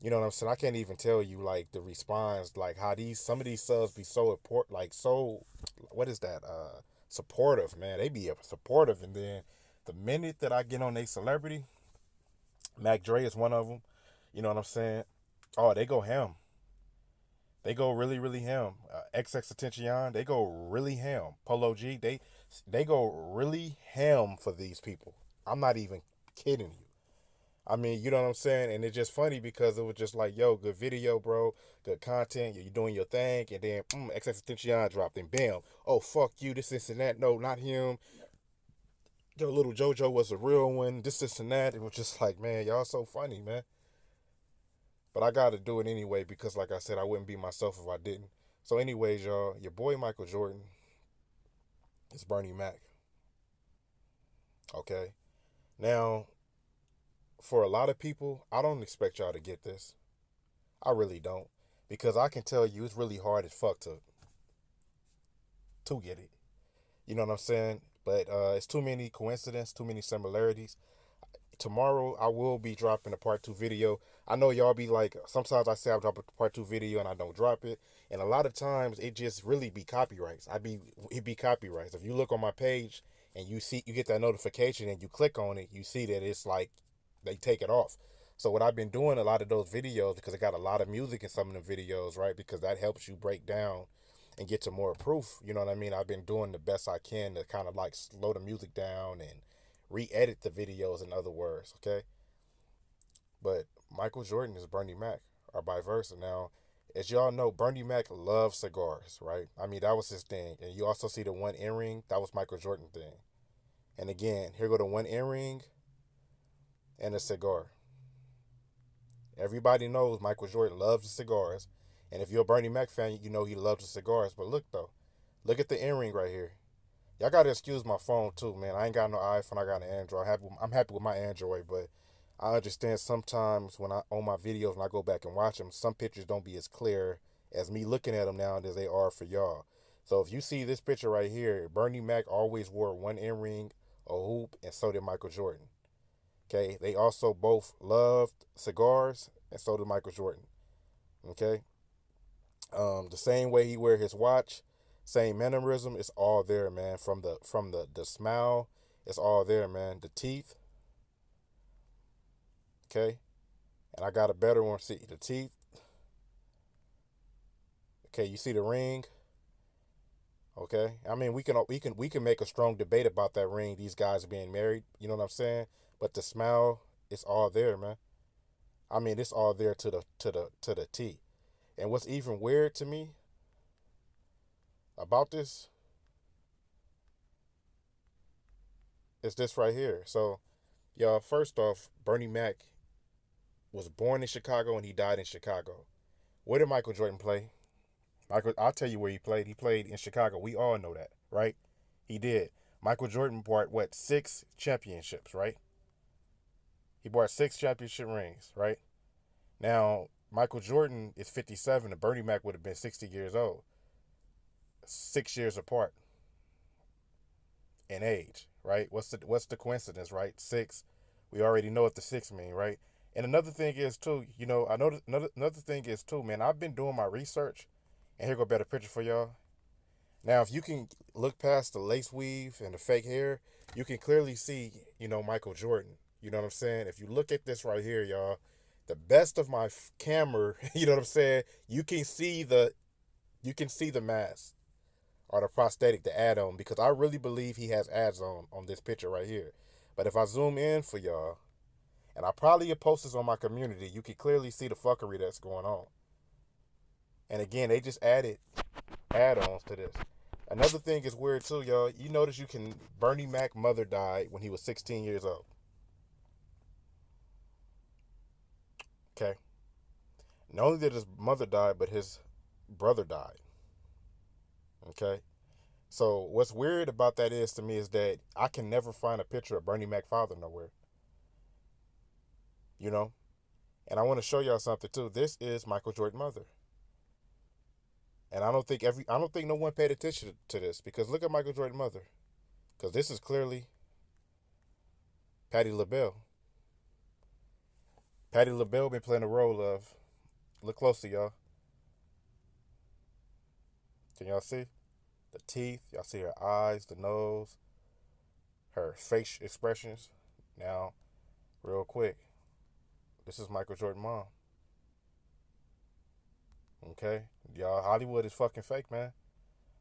you know what I'm saying? I can't even tell you like the response, like how some of these subs be so important, like so, what is that? Supportive, man. They be supportive, and then the minute that I get on a celebrity, Mac Dre is one of them. You know what I'm saying? Oh, they go ham. They go really, really ham. XXXTentacion, they go really ham. Polo G, they go really ham for these people. I'm not even kidding you. I mean, you know what I'm saying? And it's just funny because it was just like, yo, good video, bro. Good content. You're doing your thing. And then, XXXTentacion dropped. And bam. Oh, fuck you. This, and that. No, not him. Yo, little JoJo was a real one. This, and that. It was just like, man, y'all so funny, man. But I got to do it anyway because, like I said, I wouldn't be myself if I didn't. So anyways, y'all, your boy Michael Jordan is Bernie Mac. Okay? Now, for a lot of people, I don't expect y'all to get this. I really don't. Because I can tell you it's really hard as fuck to get it. You know what I'm saying? But it's too many coincidences, too many similarities. Tomorrow I will be dropping a part 2 video. I know y'all be like, sometimes I say I'll drop a part 2 video and I don't drop it. And a lot of times it just really be copyrights. It be copyrights. If you look on my page and you get that notification and you click on it, you see that it's like they take it off. So what I've been doing a lot of those videos, because I got a lot of music in some of the videos, right? Because that helps you break down and get to more proof. You know what I mean? I've been doing the best I can to kind of like slow the music down and re-edit the videos, in other words, okay? But Michael Jordan is Bernie Mac, or vice versa. Now, as y'all know, Bernie Mac loves cigars, right? I mean, that was his thing. And you also see the one earring, that was Michael Jordan thing. And again, here go the one earring and a cigar. Everybody knows Michael Jordan loves the cigars. And if you're a Bernie Mac fan, you know he loves the cigars. But look, though. Look at the earring right here. Y'all got to excuse my phone, too, man. I ain't got no iPhone. I got an Android. I'm happy with my Android, but I understand sometimes when I on my videos, when I go back and watch them, some pictures don't be as clear as me looking at them now as they are for y'all. So if you see this picture right here, Bernie Mac always wore one earring, a hoop, and so did Michael Jordan. Okay, they also both loved cigars, and so did Michael Jordan. Okay, the same way he wear his watch, same mannerism, it's all there, man. From the smile, it's all there, man. The teeth, okay, and I got a better one. See the teeth, okay. You see the ring, okay. I mean, we can make a strong debate about that ring. These guys being married, you know what I'm saying? But the smile, it's all there, man. I mean, it's all there to the T. And what's even weird to me about this is this right here. So, y'all, first off, Bernie Mac was born in Chicago and he died in Chicago. Where did Michael Jordan play? I'll tell you where he played. He played in Chicago. We all know that, right? He did. Michael Jordan brought what, 6 championships, right? He brought 6 championship rings, right? Now, Michael Jordan is 57 and Bernie Mac would have been 60 years old. 6 years apart in age, right? What's the coincidence, right? 6. We already know what the 6 mean, right? And another thing is too, I know another thing is too, man. I've been doing my research, and here go a better picture for y'all. Now, if you can look past the lace weave and the fake hair, you can clearly see, Michael Jordan. You know what I'm saying? If you look at this right here, y'all, the best of my camera, you know what I'm saying? You can see the mask or the prosthetic, the add-on, because I really believe he has ads on this picture right here. But if I zoom in for y'all, and I probably will post this on my community, you can clearly see the fuckery that's going on. And again, they just added add-ons to this. Another thing is weird too, y'all. You notice Bernie Mac's mother died when he was 16 years old. Okay. Not only did his mother die, but his brother died. Okay. So what's weird about that is to me is that I can never find a picture of Bernie Mac's father nowhere. And I want to show y'all something too. This is Michael Jordan's mother. And I don't think no one paid attention to this, because look at Michael Jordan's mother. Because this is clearly Patti LaBelle. Patti LaBelle been playing the role of, look closely, y'all. Can y'all see? The teeth, y'all see her eyes, the nose, her face expressions. Now, real quick, this is Michael Jordan's mom. Okay? Y'all, Hollywood is fucking fake, man.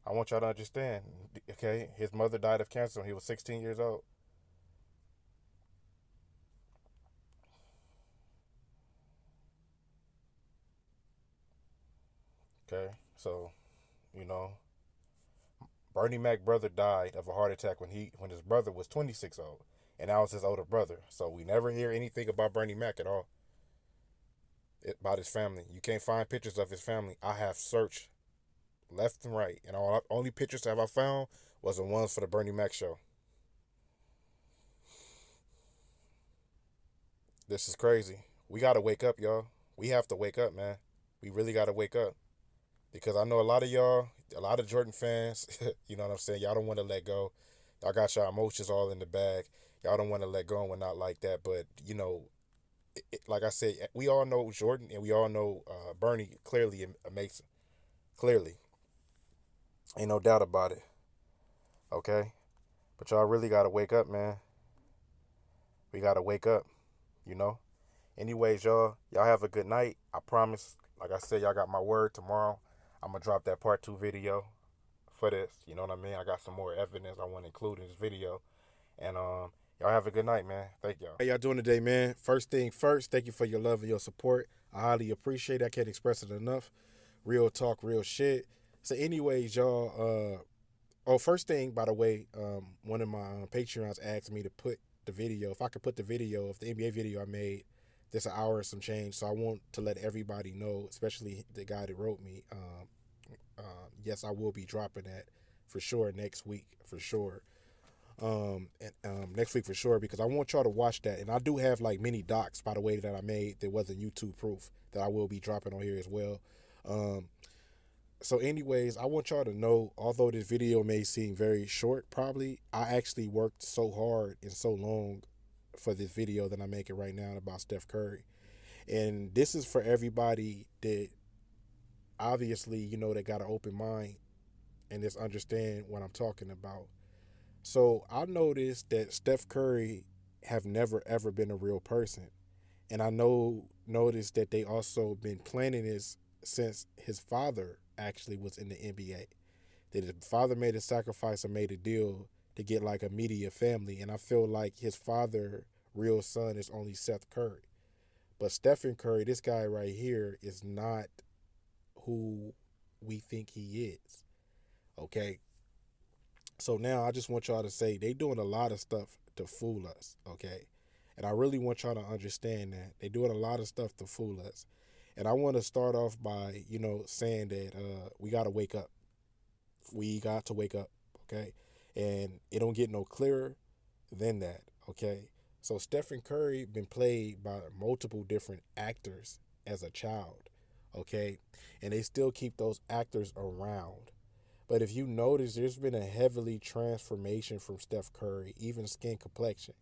I want y'all to understand. Okay? His mother died of cancer when he was 16 years old. Okay? So, Bernie Mac's brother died of a heart attack when his brother was 26 old. And that was his older brother. So we never hear anything about Bernie Mac at all. About his family. You can't find pictures of his family. I have searched left and right, and only pictures that I found was the ones for the Bernie Mac show. This is crazy. We got to wake up, y'all. We have to wake up, man. We really got to wake up. Because I know a lot of y'all, a lot of Jordan fans, you know what I'm saying? Y'all don't want to let go. Y'all got your emotions all in the bag. Y'all don't want to let go and whatnot like that. But, you know, like I said, we all know Jordan and we all know Bernie clearly amazing. Clearly. Ain't no doubt about it. Okay? But y'all really got to wake up, man. We got to wake up, you know? Anyways, y'all have a good night. I promise. Like I said, y'all got my word tomorrow. I'm going to drop that part 2 video for this. You know what I mean? I got some more evidence I want to include in this video. And y'all have a good night, man. Thank y'all. How y'all doing today, man? First thing first, thank you for your love and your support. I highly appreciate it. I can't express it enough. Real talk, real shit. So anyways, y'all, first thing, by the way, one of my Patreons asked me to put the video, if I could put the video of the NBA video I made, this an hour and some change. So I want to let everybody know, especially the guy that wrote me, yes, I will be dropping that for sure next week, for sure. Next week for sure, because I want y'all to watch that. And I do have like mini docs, by the way, that I made that wasn't YouTube proof that I will be dropping on here as well. So anyways, I want y'all to know, although this video may seem very short, probably, I actually worked so hard and so long for this video that I'm making right now about Steph Curry. And this is for everybody that obviously, you know, that got an open mind and just understand what I'm talking about. So I noticed that Steph Curry have never ever been a real person. And I noticed that they also been planning this since his father actually was in the NBA. That his father made a sacrifice and made a deal to get like a media family. And I feel like his father, real son, is only Seth Curry. But Stephen Curry, this guy right here, is not who we think he is. Okay? So now I just want y'all to say they doing a lot of stuff to fool us, okay? And I really want y'all to understand that. They doing a lot of stuff to fool us. And I want to start off by, you know, saying that we got to wake up. We got to wake up, okay? And it don't get no clearer than that, okay? So Stephen Curry been played by multiple different actors as a child, okay? And they still keep those actors around. But if you notice, there's been a heavily transformation from Steph Curry, even skin complexion.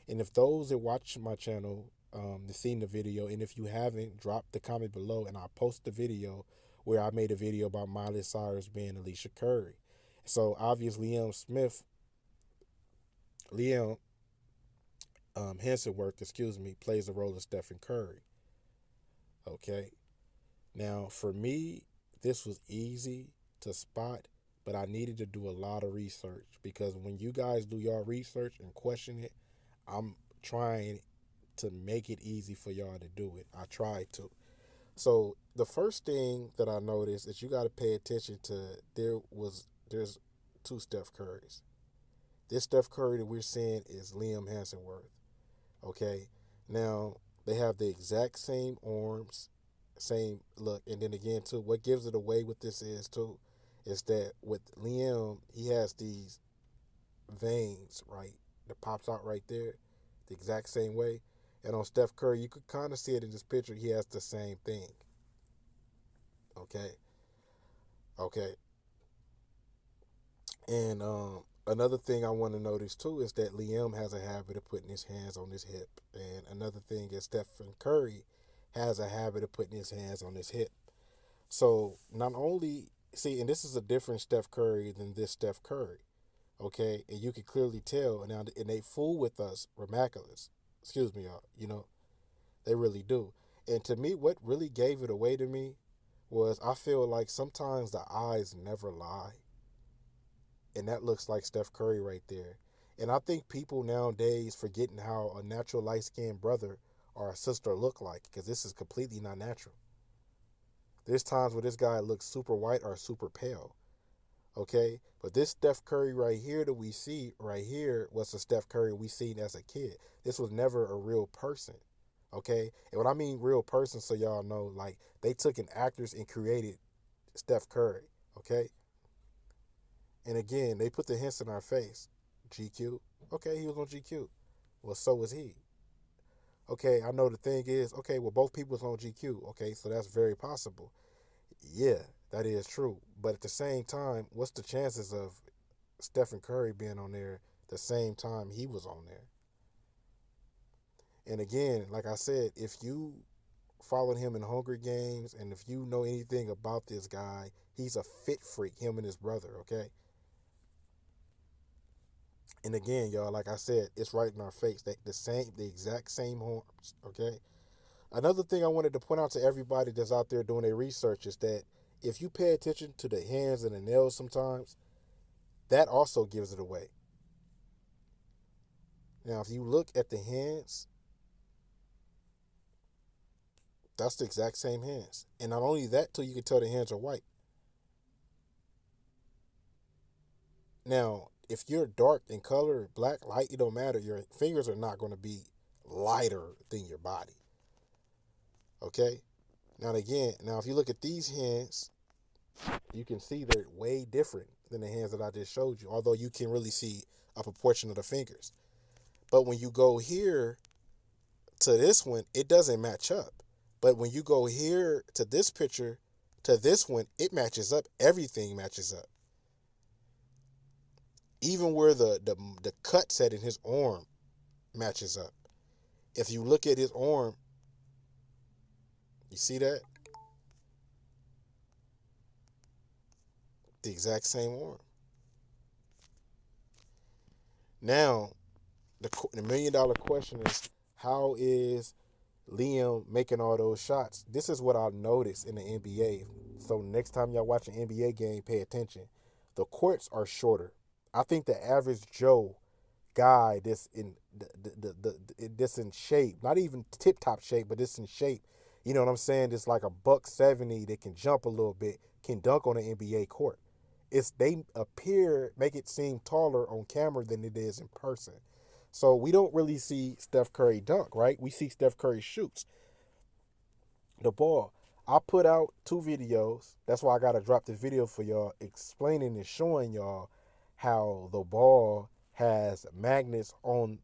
And if those that watch my channel, have seen the video, and if you haven't, drop the comment below, and I'll post the video where I made a video about Miley Cyrus being Alicia Curry. So obviously, Liam Hemsworth, plays the role of Stephen Curry. Okay. Now, for me, this was easy to spot, but I needed to do a lot of research, because when you guys do your research and question it, I'm trying to make it easy for y'all to do it. I tried to. So the first thing that I noticed is you got to pay attention to, there's 2 Steph Currys. This Steph Curry that we're seeing is Liam Hemsworth. Okay. Now they have the exact same arms, same look, and then again too, what gives it away with this is too, is that with Liam, he has these veins, right, that pops out right there, the exact same way. And on Steph Curry, you could kind of see it in this picture. He has the same thing. Okay. And another thing I want to notice too is that Liam has a habit of putting his hands on his hip. And another thing is Stephen Curry has a habit of putting his hands on his hip. So not only, see, and this is a different Steph Curry than this Steph Curry. Okay, and you can clearly tell. Now, and they fool with us, remarkably. Excuse me, y'all. You know, they really do. And to me, what really gave it away to me was, I feel like sometimes the eyes never lie. And that looks like Steph Curry right there. And I think people nowadays forgetting how a natural light-skinned brother or a sister look like, because this is completely not natural. There's times where this guy looks super white or super pale. Okay, but this Steph Curry right here that we see right here was the Steph Curry we seen as a kid. This was never a real person. Okay, and when I mean real person, so y'all know, like, they took an actress and created Steph Curry. Okay, and again, they put the hints in our face. GQ. Okay, he was on GQ. Well, so was he. Okay, I know the thing is, okay, well, both people's on GQ. Okay, so that's very possible. Yeah, that is true. But at the same time, what's the chances of Stephen Curry being on there the same time he was on there? And again, like I said, if you followed him in Hunger Games and if you know anything about this guy, he's a fit freak, him and his brother, okay? And again, y'all, like I said, it's right in our face. The exact same horns, okay? Another thing I wanted to point out to everybody that's out there doing their research is that if you pay attention to the hands and the nails sometimes, that also gives it away. Now, if you look at the hands, that's the exact same hands. And not only that, till you can tell the hands are white. Now, if you're dark in color, black, light, it don't matter. Your fingers are not going to be lighter than your body. Okay? Now, again, if you look at these hands, you can see they're way different than the hands that I just showed you, although you can really see a proportion of the fingers. But when you go here to this one, it doesn't match up. But when you go here to this picture, to this one, it matches up. Everything matches up. Even where the cut set in his arm matches up. If you look at his arm, you see that? The exact same arm. Now, the $1 million question is, how is Liam making all those shots? This is what I'll notice in the NBA. So next time y'all watch an NBA game, pay attention. The courts are shorter. I think the average Joe guy this in shape, not even tip top shape, but this in shape, you know what I'm saying? It's like a $170 that can jump a little bit, can dunk on an NBA court. They make it seem taller on camera than it is in person. So we don't really see Steph Curry dunk, right? We see Steph Curry shoots the ball. I put out 2 videos. That's why I got to drop the video for y'all explaining and showing y'all how the ball has magnets in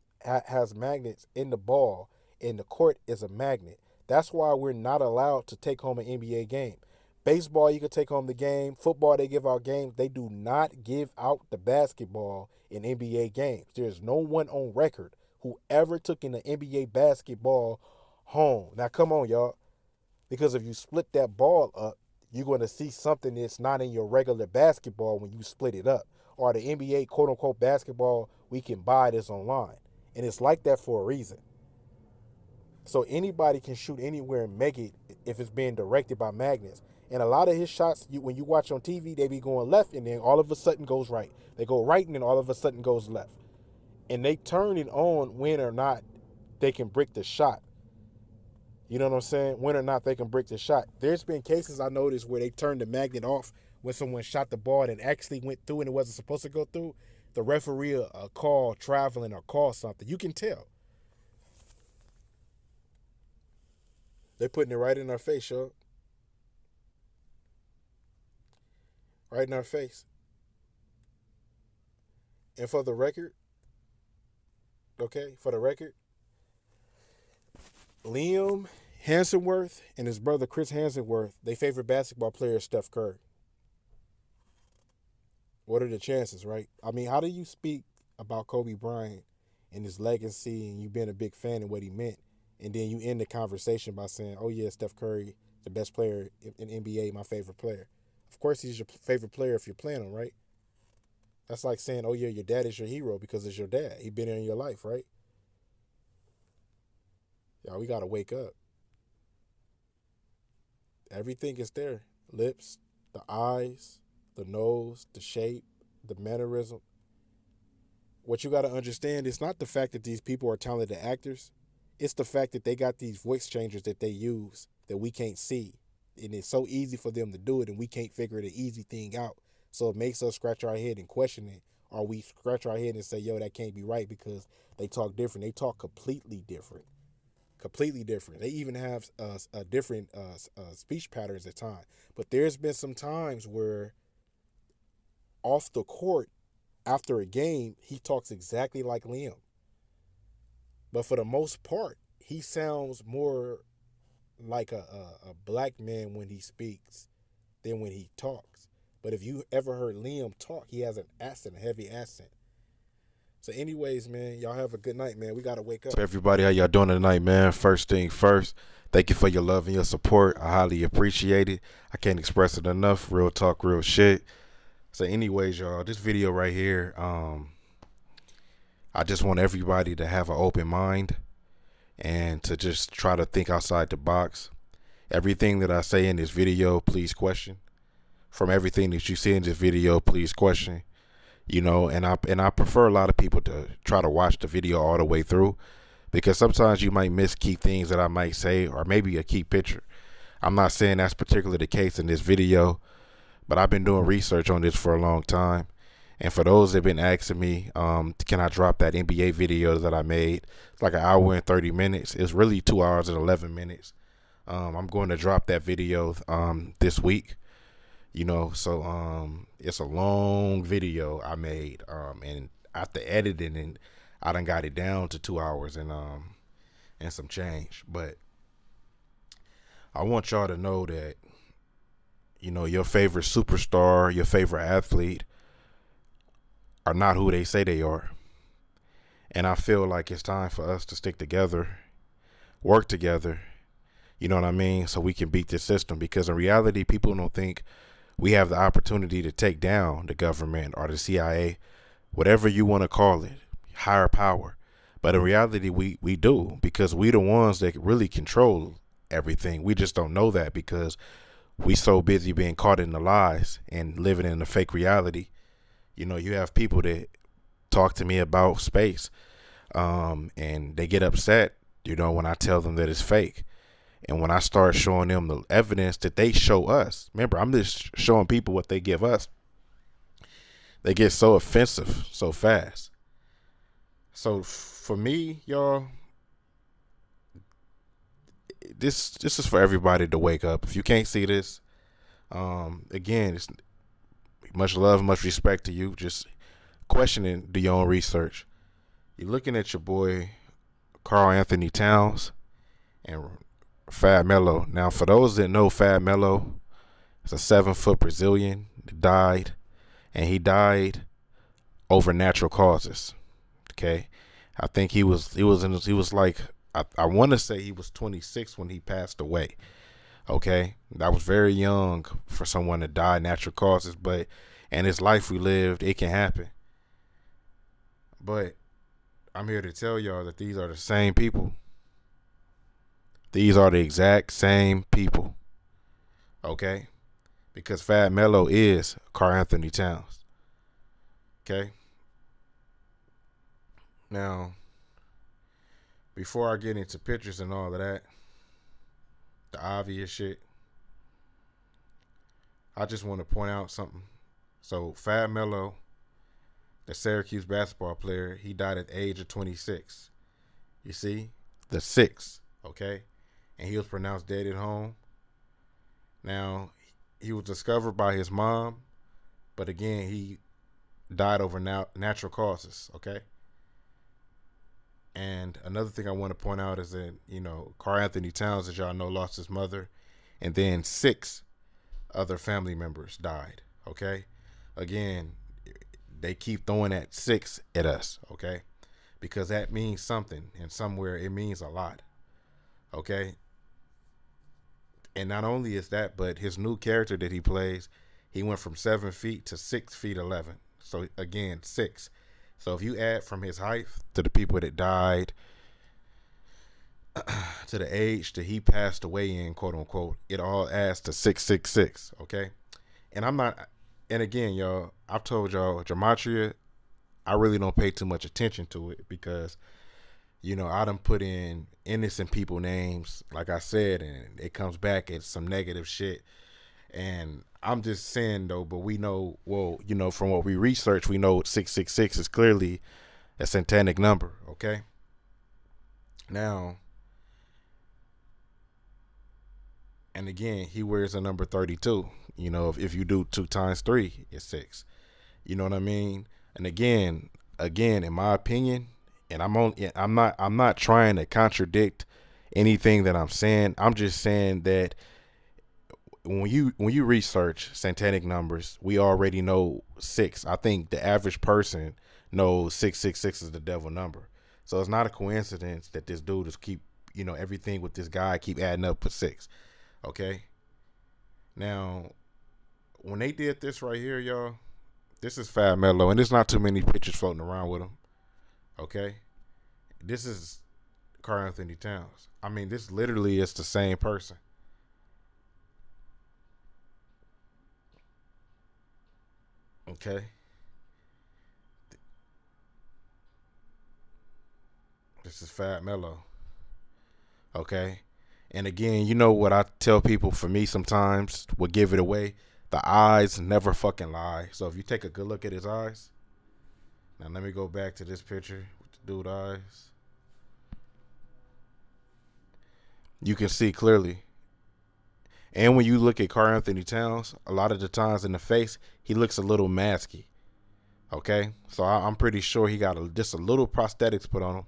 the ball, and the court is a magnet. That's why we're not allowed to take home an NBA game. Baseball, you can take home the game. Football, they give out games. They do not give out the basketball in NBA games. There's no one on record who ever took in the NBA basketball home. Now, come on, y'all. Because if you split that ball up, you're going to see something that's not in your regular basketball when you split it up. Or the NBA quote-unquote basketball, we can buy this online. And it's like that for a reason. So anybody can shoot anywhere and make it if it's being directed by magnets. And a lot of his shots, when you watch on TV, they be going left and then all of a sudden goes right. They go right and then all of a sudden goes left. And they turn it on when or not they can break the shot. You know what I'm saying? When or not they can break the shot. There's been cases I noticed where they turned the magnet off when someone shot the ball and actually went through and it wasn't supposed to go through. The referee will call traveling or call something. You can tell. They're putting it right in our face, yo. Right in our face. And for the record, Liam Hansenworth and his brother Chris Hansenworth, their favorite basketball player is Steph Curry. What are the chances, right? I mean, how do you speak about Kobe Bryant and his legacy and you being a big fan of what he meant, and then you end the conversation by saying, oh yeah, Steph Curry, the best player in NBA, my favorite player. Of course he's your favorite player if you're playing him, right? That's like saying, oh yeah, your dad is your hero because it's your dad. He been in your life, right? Y'all, we got to wake up. Everything is there. Lips, the eyes, the nose, the shape, the mannerism. What you got to understand is not the fact that these people are talented actors. It's the fact that they got these voice changers that they use that we can't see. And it's so easy for them to do it, and we can't figure the easy thing out. So it makes us scratch our head and question it. Or we scratch our head and say, yo, that can't be right because they talk different. They talk completely different. Completely different. They even have a different speech patterns at times. But there's been some times where off the court, after a game, he talks exactly like Liam. But for the most part, he sounds more like a black man when he speaks than when he talks. But if you ever heard Liam talk, he has an accent, a heavy accent. So anyways, man, y'all have a good night, man. We got to wake up. So everybody, how y'all doing tonight, man? First thing first, thank you for your love and your support. I highly appreciate it. I can't express it enough. Real talk, real shit. So anyways, y'all, this video right here, I just want everybody to have an open mind and to just try to think outside the box. Everything that I say in this video, please question. From everything that you see in this video, please question. You know, and I prefer a lot of people to try to watch the video all the way through, because sometimes you might miss key things that I might say, or maybe a key picture. I'm not saying that's particularly the case in this video, but I've been doing research on this for a long time. And for those that have been asking me, can I drop that NBA video that I made? It's like an hour and 30 minutes. It's really 2 hours and 11 minutes. I'm going to drop that video this week. You know, so it's a long video I made, and after editing it, I done got it down to 2 hours and some change. But I want y'all to know that, you know, your favorite superstar, your favorite athlete are not who they say they are. And I feel like it's time for us to stick together, work together, you know what I mean, so we can beat this system. Because in reality, people don't think we have the opportunity to take down the government or the CIA, whatever you want to call it, higher power. But in reality, we do, because we the ones that really control everything. We just don't know that because we so busy being caught in the lies and living in a fake reality. You know, you have people that talk to me about space, and they get upset, you know, when I tell them that it's fake. And when I start showing them the evidence that they show us, remember, I'm just showing people what they give us, they get so offensive so fast. So for me, y'all, this is for everybody to wake up. If you can't see this, again, it's much love, much respect to you. Just questioning, do your own research. You're looking at your boy Karl Anthony Towns and Fab Melo. Now, for those that know Fab Melo, it's a 7-foot Brazilian that died, and he died over natural causes. Okay, I think he was like, I want to say he was 26 when he passed away. Okay, that was very young for someone to die natural causes, but in this life we lived, it can happen. But I'm here to tell y'all that these are the same people. These are the exact same people. Okay, because Fab Melo is Karl Anthony Towns. Okay. Now, before I get into pictures and all of that, the obvious shit, I just want to point out something. So Fab Melo, the Syracuse basketball player, he died at the age of 26. You see? The 6, okay? And he was pronounced dead at home. Now, he was discovered by his mom, but again, he died over natural causes, okay? And another thing I want to point out is that, you know, Karl Anthony Towns, as y'all know, lost his mother, and then 6 other family members died, okay? Again, they keep throwing that 6 at us, okay? Because that means something, and somewhere it means a lot, okay? And not only is that, but his new character that he plays, he went from 7 feet to 6 feet 11. So again, 6. So if you add from his height to the people that died, to the age that he passed away in, quote unquote, it all adds to 666. Okay. And and again, y'all, I've told y'all, gematria, I really don't pay too much attention to it because, you know, I done put in innocent people names, like I said, and it comes back as some negative shit. And I'm just saying, though, but we know, well, you know, from what we research, we know 666 is clearly a satanic number, okay? Now, and again, he wears a number 32. You know, if you do 2 times 3, it's 6. You know what I mean? And again, in my opinion, and I'm not trying to contradict anything that I'm saying. I'm just saying that when you research satanic numbers, we already know 6. I think the average person knows 666 is the devil number. So it's not a coincidence that this dude is keep, everything with this guy keep adding up for 6. Okay. Now, when they did this right here, y'all, this is Fat Mello, and there's not too many pictures floating around with him. Okay. This is Karl Anthony Towns. I mean, this literally is the same person. Okay. This is Fat Mello. Okay. And again, you know what I tell people, for me sometimes will give it away. The eyes never fucking lie. So if you take a good look at his eyes. Now let me go back to this picture with the dude's eyes. You can see clearly. And when you look at Karl Anthony Towns, a lot of the times in the face, he looks a little masky. Okay? So I'm pretty sure he got just a little prosthetics put on him.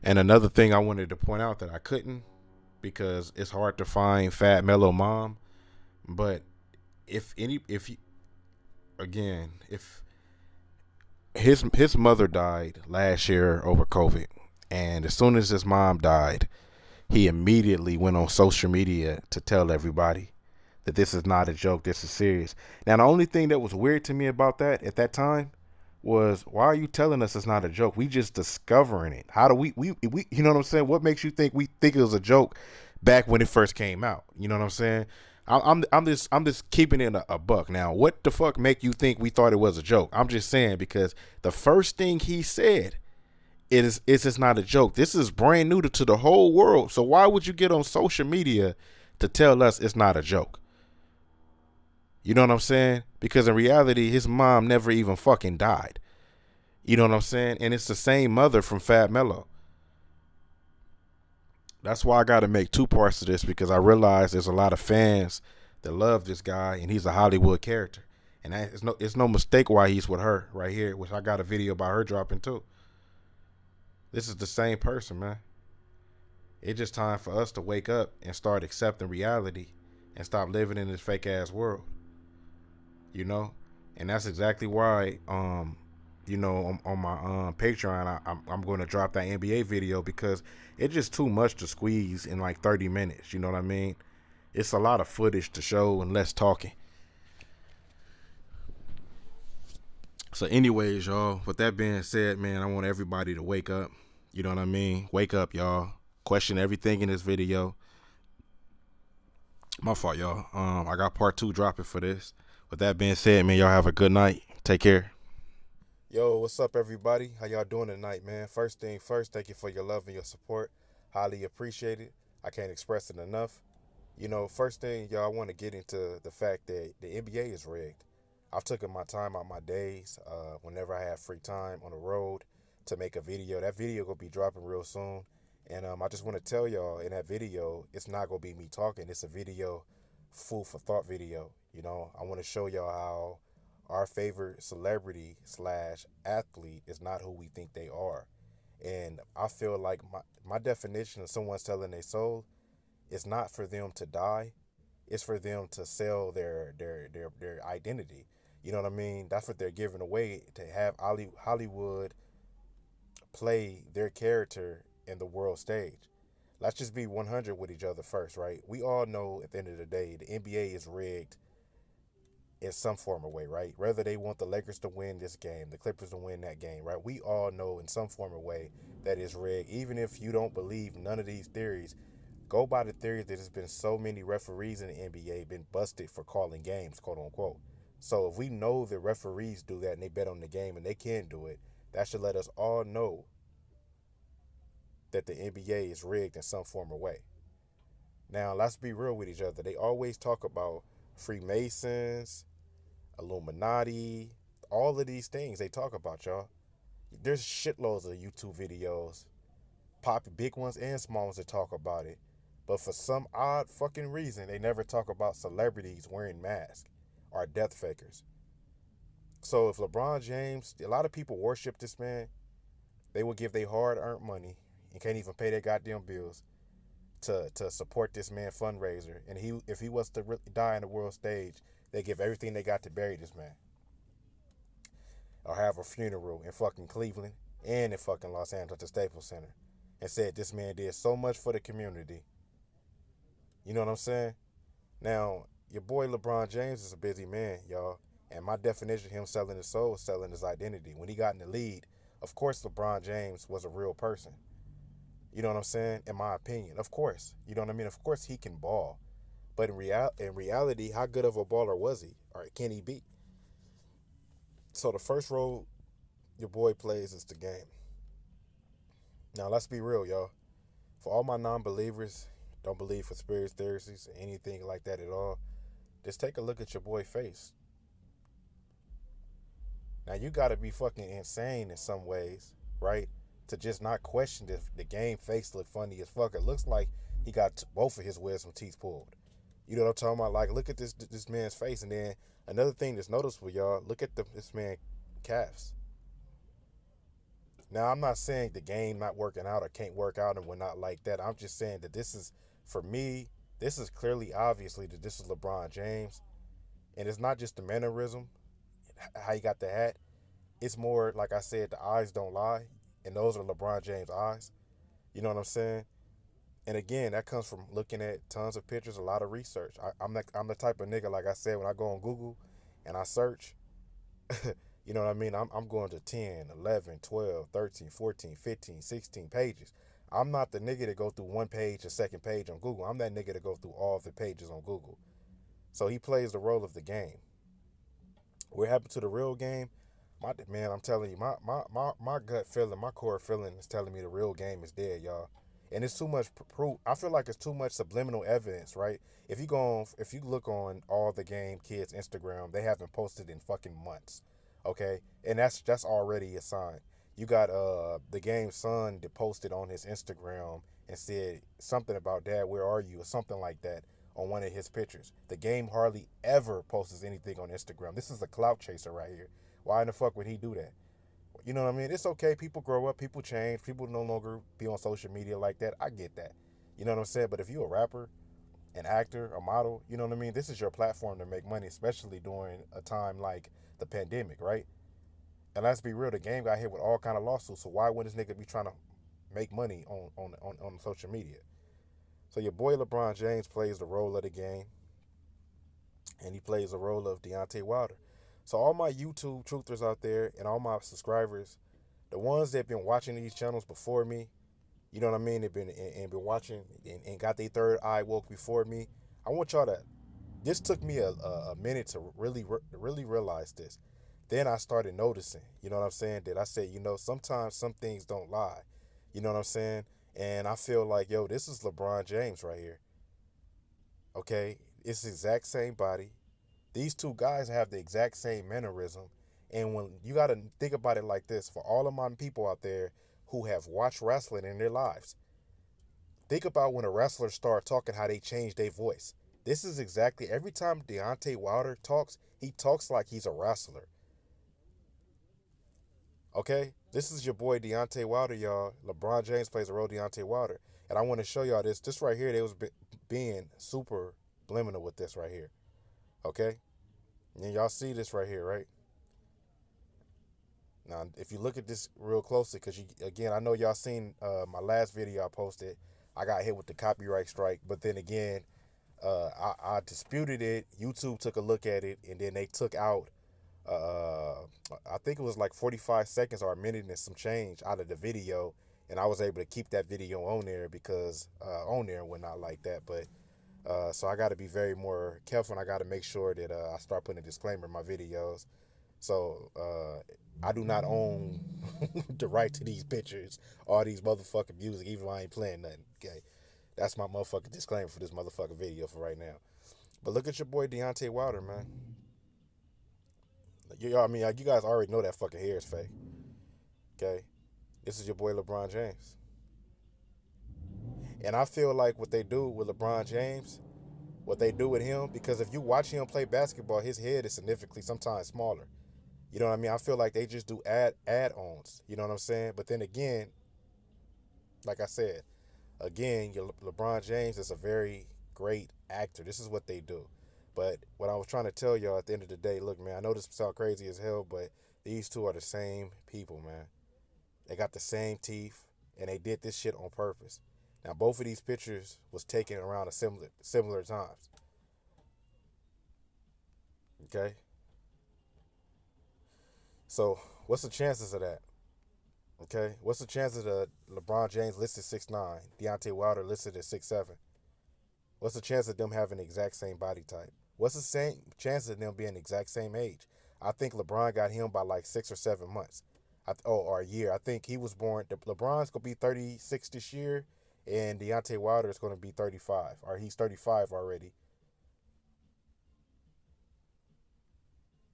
And another thing I wanted to point out that I couldn't, because it's hard to find Fat Mello mom, but if his mother died last year over COVID, and as soon as his mom died, he immediately went on social media to tell everybody that this is not a joke, this is serious. Now, the only thing that was weird to me about that at that time was, why are you telling us it's not a joke? We just discovering it. How do we you know what I'm saying? What makes you think we think it was a joke back when it first came out? You know what I'm saying? I'm just keeping it a buck. Now, what the fuck make you think we thought it was a joke? I'm just saying, because the first thing he said is it's not a joke. This is brand new to the whole world. So why would you get on social media to tell us it's not a joke? You know what I'm saying? Because in reality, his mom never even fucking died. You know what I'm saying? And it's the same mother from Fat Mello. That's why I got to make 2 parts of this, because I realize there's a lot of fans that love this guy, and he's a Hollywood character. And it's no mistake why he's with her right here, which I got a video about her dropping too. This is the same person, man. It's just time for us to wake up and start accepting reality and stop living in this fake ass world. You know? And that's exactly why, on my Patreon, I'm going to drop that NBA video, because it's just too much to squeeze in like 30 minutes. You know what I mean? It's a lot of footage to show and less talking. So anyways, y'all, with that being said, man, I want everybody to wake up. You know what I mean? Wake up, y'all. Question everything in this video. My fault, y'all. I got part 2 dropping for this. With that being said, man, y'all have a good night. Take care. Yo, what's up, everybody? How y'all doing tonight, man? First thing first, thank you for your love and your support. Highly appreciate it. I can't express it enough. First thing, y'all, I want to get into the fact that the NBA is rigged. I've taken my time out my days, whenever I have free time on the road, to make a video. That video gonna be dropping real soon. And I just want to tell y'all, in that video, it's not gonna be me talking. It's a video, food for thought video. I want to show y'all how our favorite celebrity / athlete is not who we think they are. And I feel like my definition of someone selling their soul is not for them to die. It's for them to sell their identity. You know what I mean? That's what they're giving away, to have Hollywood play their character in the world stage. Let's just be 100 with each other first, right? We all know at the end of the day, the NBA is rigged in some form of way, right? Whether they want the Lakers to win this game, the Clippers to win that game, right? We all know in some form of way that is rigged. Even if you don't believe none of these theories, go by the theory that there's been so many referees in the NBA been busted for calling games, quote unquote. So if we know that referees do that and they bet on the game and they can't do it, that should let us all know that the NBA is rigged in some form of way. Now, let's be real with each other. They always talk about Freemasons, Illuminati, all of these things they talk about, y'all. There's shitloads of YouTube videos, big ones and small ones, that talk about it. But for some odd fucking reason, they never talk about celebrities wearing masks or death fakers. So if LeBron James, a lot of people worship this man, they will give their hard-earned money and can't even pay their goddamn bills to support this man fundraiser. And if he was to die on the world stage, they give everything they got to bury this man. Or have a funeral in fucking Cleveland and in fucking Los Angeles at the Staples Center. And said this man did so much for the community. You know what I'm saying? Now, your boy LeBron James is a busy man, y'all. And my definition of him selling his soul is selling his identity. When he got in the lead, of course LeBron James was a real person. You know what I'm saying? In my opinion. Of course. You know what I mean? Of course he can ball. But in reality, how good of a baller was he? Or can he be? So the first role your boy plays is the game. Now, let's be real, y'all. For all my non-believers, don't believe conspiracy theories or anything like that at all, just take a look at your boy's face. Now, you got to be fucking insane in some ways, right? To just not question if the game face look funny as fuck. It looks like he got both of his wisdom teeth pulled. You know what I'm talking about? Like, look at this man's face. And then another thing that's noticeable, y'all, look at this man's calves. Now, I'm not saying the game not working out or can't work out and whatnot like that. I'm just saying that this is, for me, this is clearly, obviously, that this is LeBron James. And it's not just the mannerism, how he got the hat. It's more, like I said, the eyes don't lie. And those are LeBron James' eyes. You know what I'm saying? And again, that comes from looking at tons of pictures, a lot of research. I'm the type of nigga, like I said, when I go on Google and I search, you know what I mean? I'm going to 10, 11, 12, 13, 14, 15, 16 pages. I'm not the nigga that go through one page, a second page on Google. I'm that nigga that go through all of the pages on Google. So he plays the role of the game. What happened to the real game? Man, I'm telling you, my gut feeling, my core feeling is telling me the real game is dead, y'all. And it's too much proof. I feel like it's too much subliminal evidence, right? If you look on all the game kids' Instagram, they haven't posted in fucking months, okay? And that's already a sign. You got the game's son that posted on his Instagram and said something about, "Dad, where are you?" or something like that on one of his pictures. The game hardly ever posts anything on Instagram. This is a clout chaser right here. Why in the fuck would he do that? You know what I mean? It's okay. People grow up. People change. People no longer be on social media like that. I get that. You know what I'm saying? But if you're a rapper, an actor, a model, you know what I mean? This is your platform to make money, especially during a time like the pandemic, right? And let's be real, the game got hit with all kind of lawsuits. So why would this nigga be trying to make money on social media? So your boy LeBron James plays the role of the game. And he plays the role of Deontay Wilder. So all my YouTube truthers out there and all my subscribers, the ones that have been watching these channels before me, you know what I mean? They've been watching and got their third eye woke before me. I want y'all to. This took me a minute to really realize this. Then I started noticing. You know what I'm saying? That I said, sometimes some things don't lie. You know what I'm saying? And I feel like, yo, this is LeBron James right here. Okay, it's the exact same body. These two guys have the exact same mannerism. And when you got to think about it like this, for all of my people out there who have watched wrestling in their lives, think about when a wrestler starts talking, how they change their voice. This is exactly, every time Deontay Wilder talks, he talks like he's a wrestler. Okay? This is your boy Deontay Wilder, y'all. LeBron James plays the role of Deontay Wilder. And I want to show y'all this. This right here, they was being super subliminal with this right here. Okay? And y'all see this right here, right? Now, if you look at this real closely, because, again, I know y'all seen my last video I posted. I got hit with the copyright strike. But then again, I disputed it. YouTube took a look at it, and then they took out, I think it was like 45 seconds or a minute and some change out of the video. And I was able to keep that video on there because on there and whatnot like that. But so I got to be very more careful, and I got to make sure that I start putting a disclaimer in my videos. So I do not own the right to these pictures or these motherfucking music, even though I ain't playing nothing. Okay, that's my motherfucking disclaimer for this motherfucking video for right now. But look at your boy Deontay Wilder, man. You guys already know that fucking hair is fake. Okay, this is your boy LeBron James. And I feel like what they do with LeBron James, what they do with him, because if you watch him play basketball, his head is significantly sometimes smaller. You know what I mean? I feel like they just do add-ons. You know what I'm saying? But then again, like I said, again, LeBron James is a very great actor. This is what they do. But what I was trying to tell y'all at the end of the day, look, man, I know this sounds crazy as hell, but these two are the same people, man. They got the same teeth, and they did this shit on purpose. Now, both of these pictures was taken around a similar times. Okay? So, what's the chances of that? Okay? What's the chances of LeBron James listed 6'9", Deontay Wilder listed at 6'7"? What's the chance of them having the exact same body type? What's the same chance of them being the exact same age? I think LeBron got him by like 6 or 7 months. Or a year. I think he was born. LeBron's going to be 36 this year, and Deontay Wilder is going to be 35. Or he's 35 already.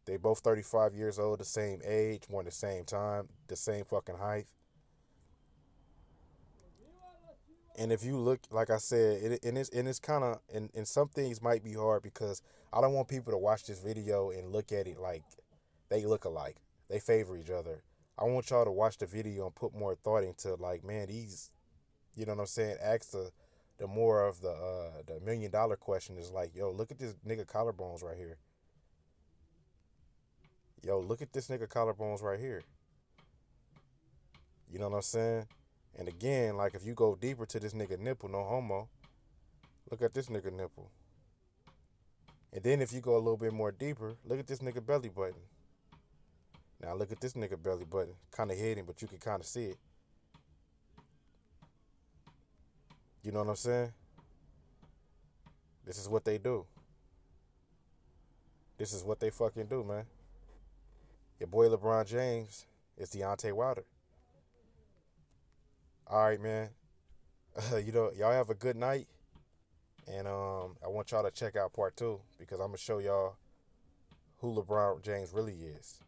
They both 35 years old, the same age, born the same time, the same fucking height. And if you look, like I said, it's kind of, and some things might be hard because I don't want people to watch this video and look at it like they look alike. They favor each other. I want y'all to watch the video and put more thought into, like, man, these, you know what I'm saying? Ask the more of the $1 million question is like, yo, look at this nigga collarbones right here. Yo, look at this nigga collarbones right here. You know what I'm saying? And again, like, if you go deeper to this nigga nipple, no homo, look at this nigga nipple. And then if you go a little bit more deeper, look at this nigga belly button. Now look at this nigga belly button. Kind of hidden, but you can kind of see it. You know what I'm saying? This is what they do. This is what they fucking do, man. Your boy LeBron James is Deontay Wilder. All right, man. You know, y'all have a good night. And I want y'all to check out part 2 because I'm going to show y'all who LeBron James really is.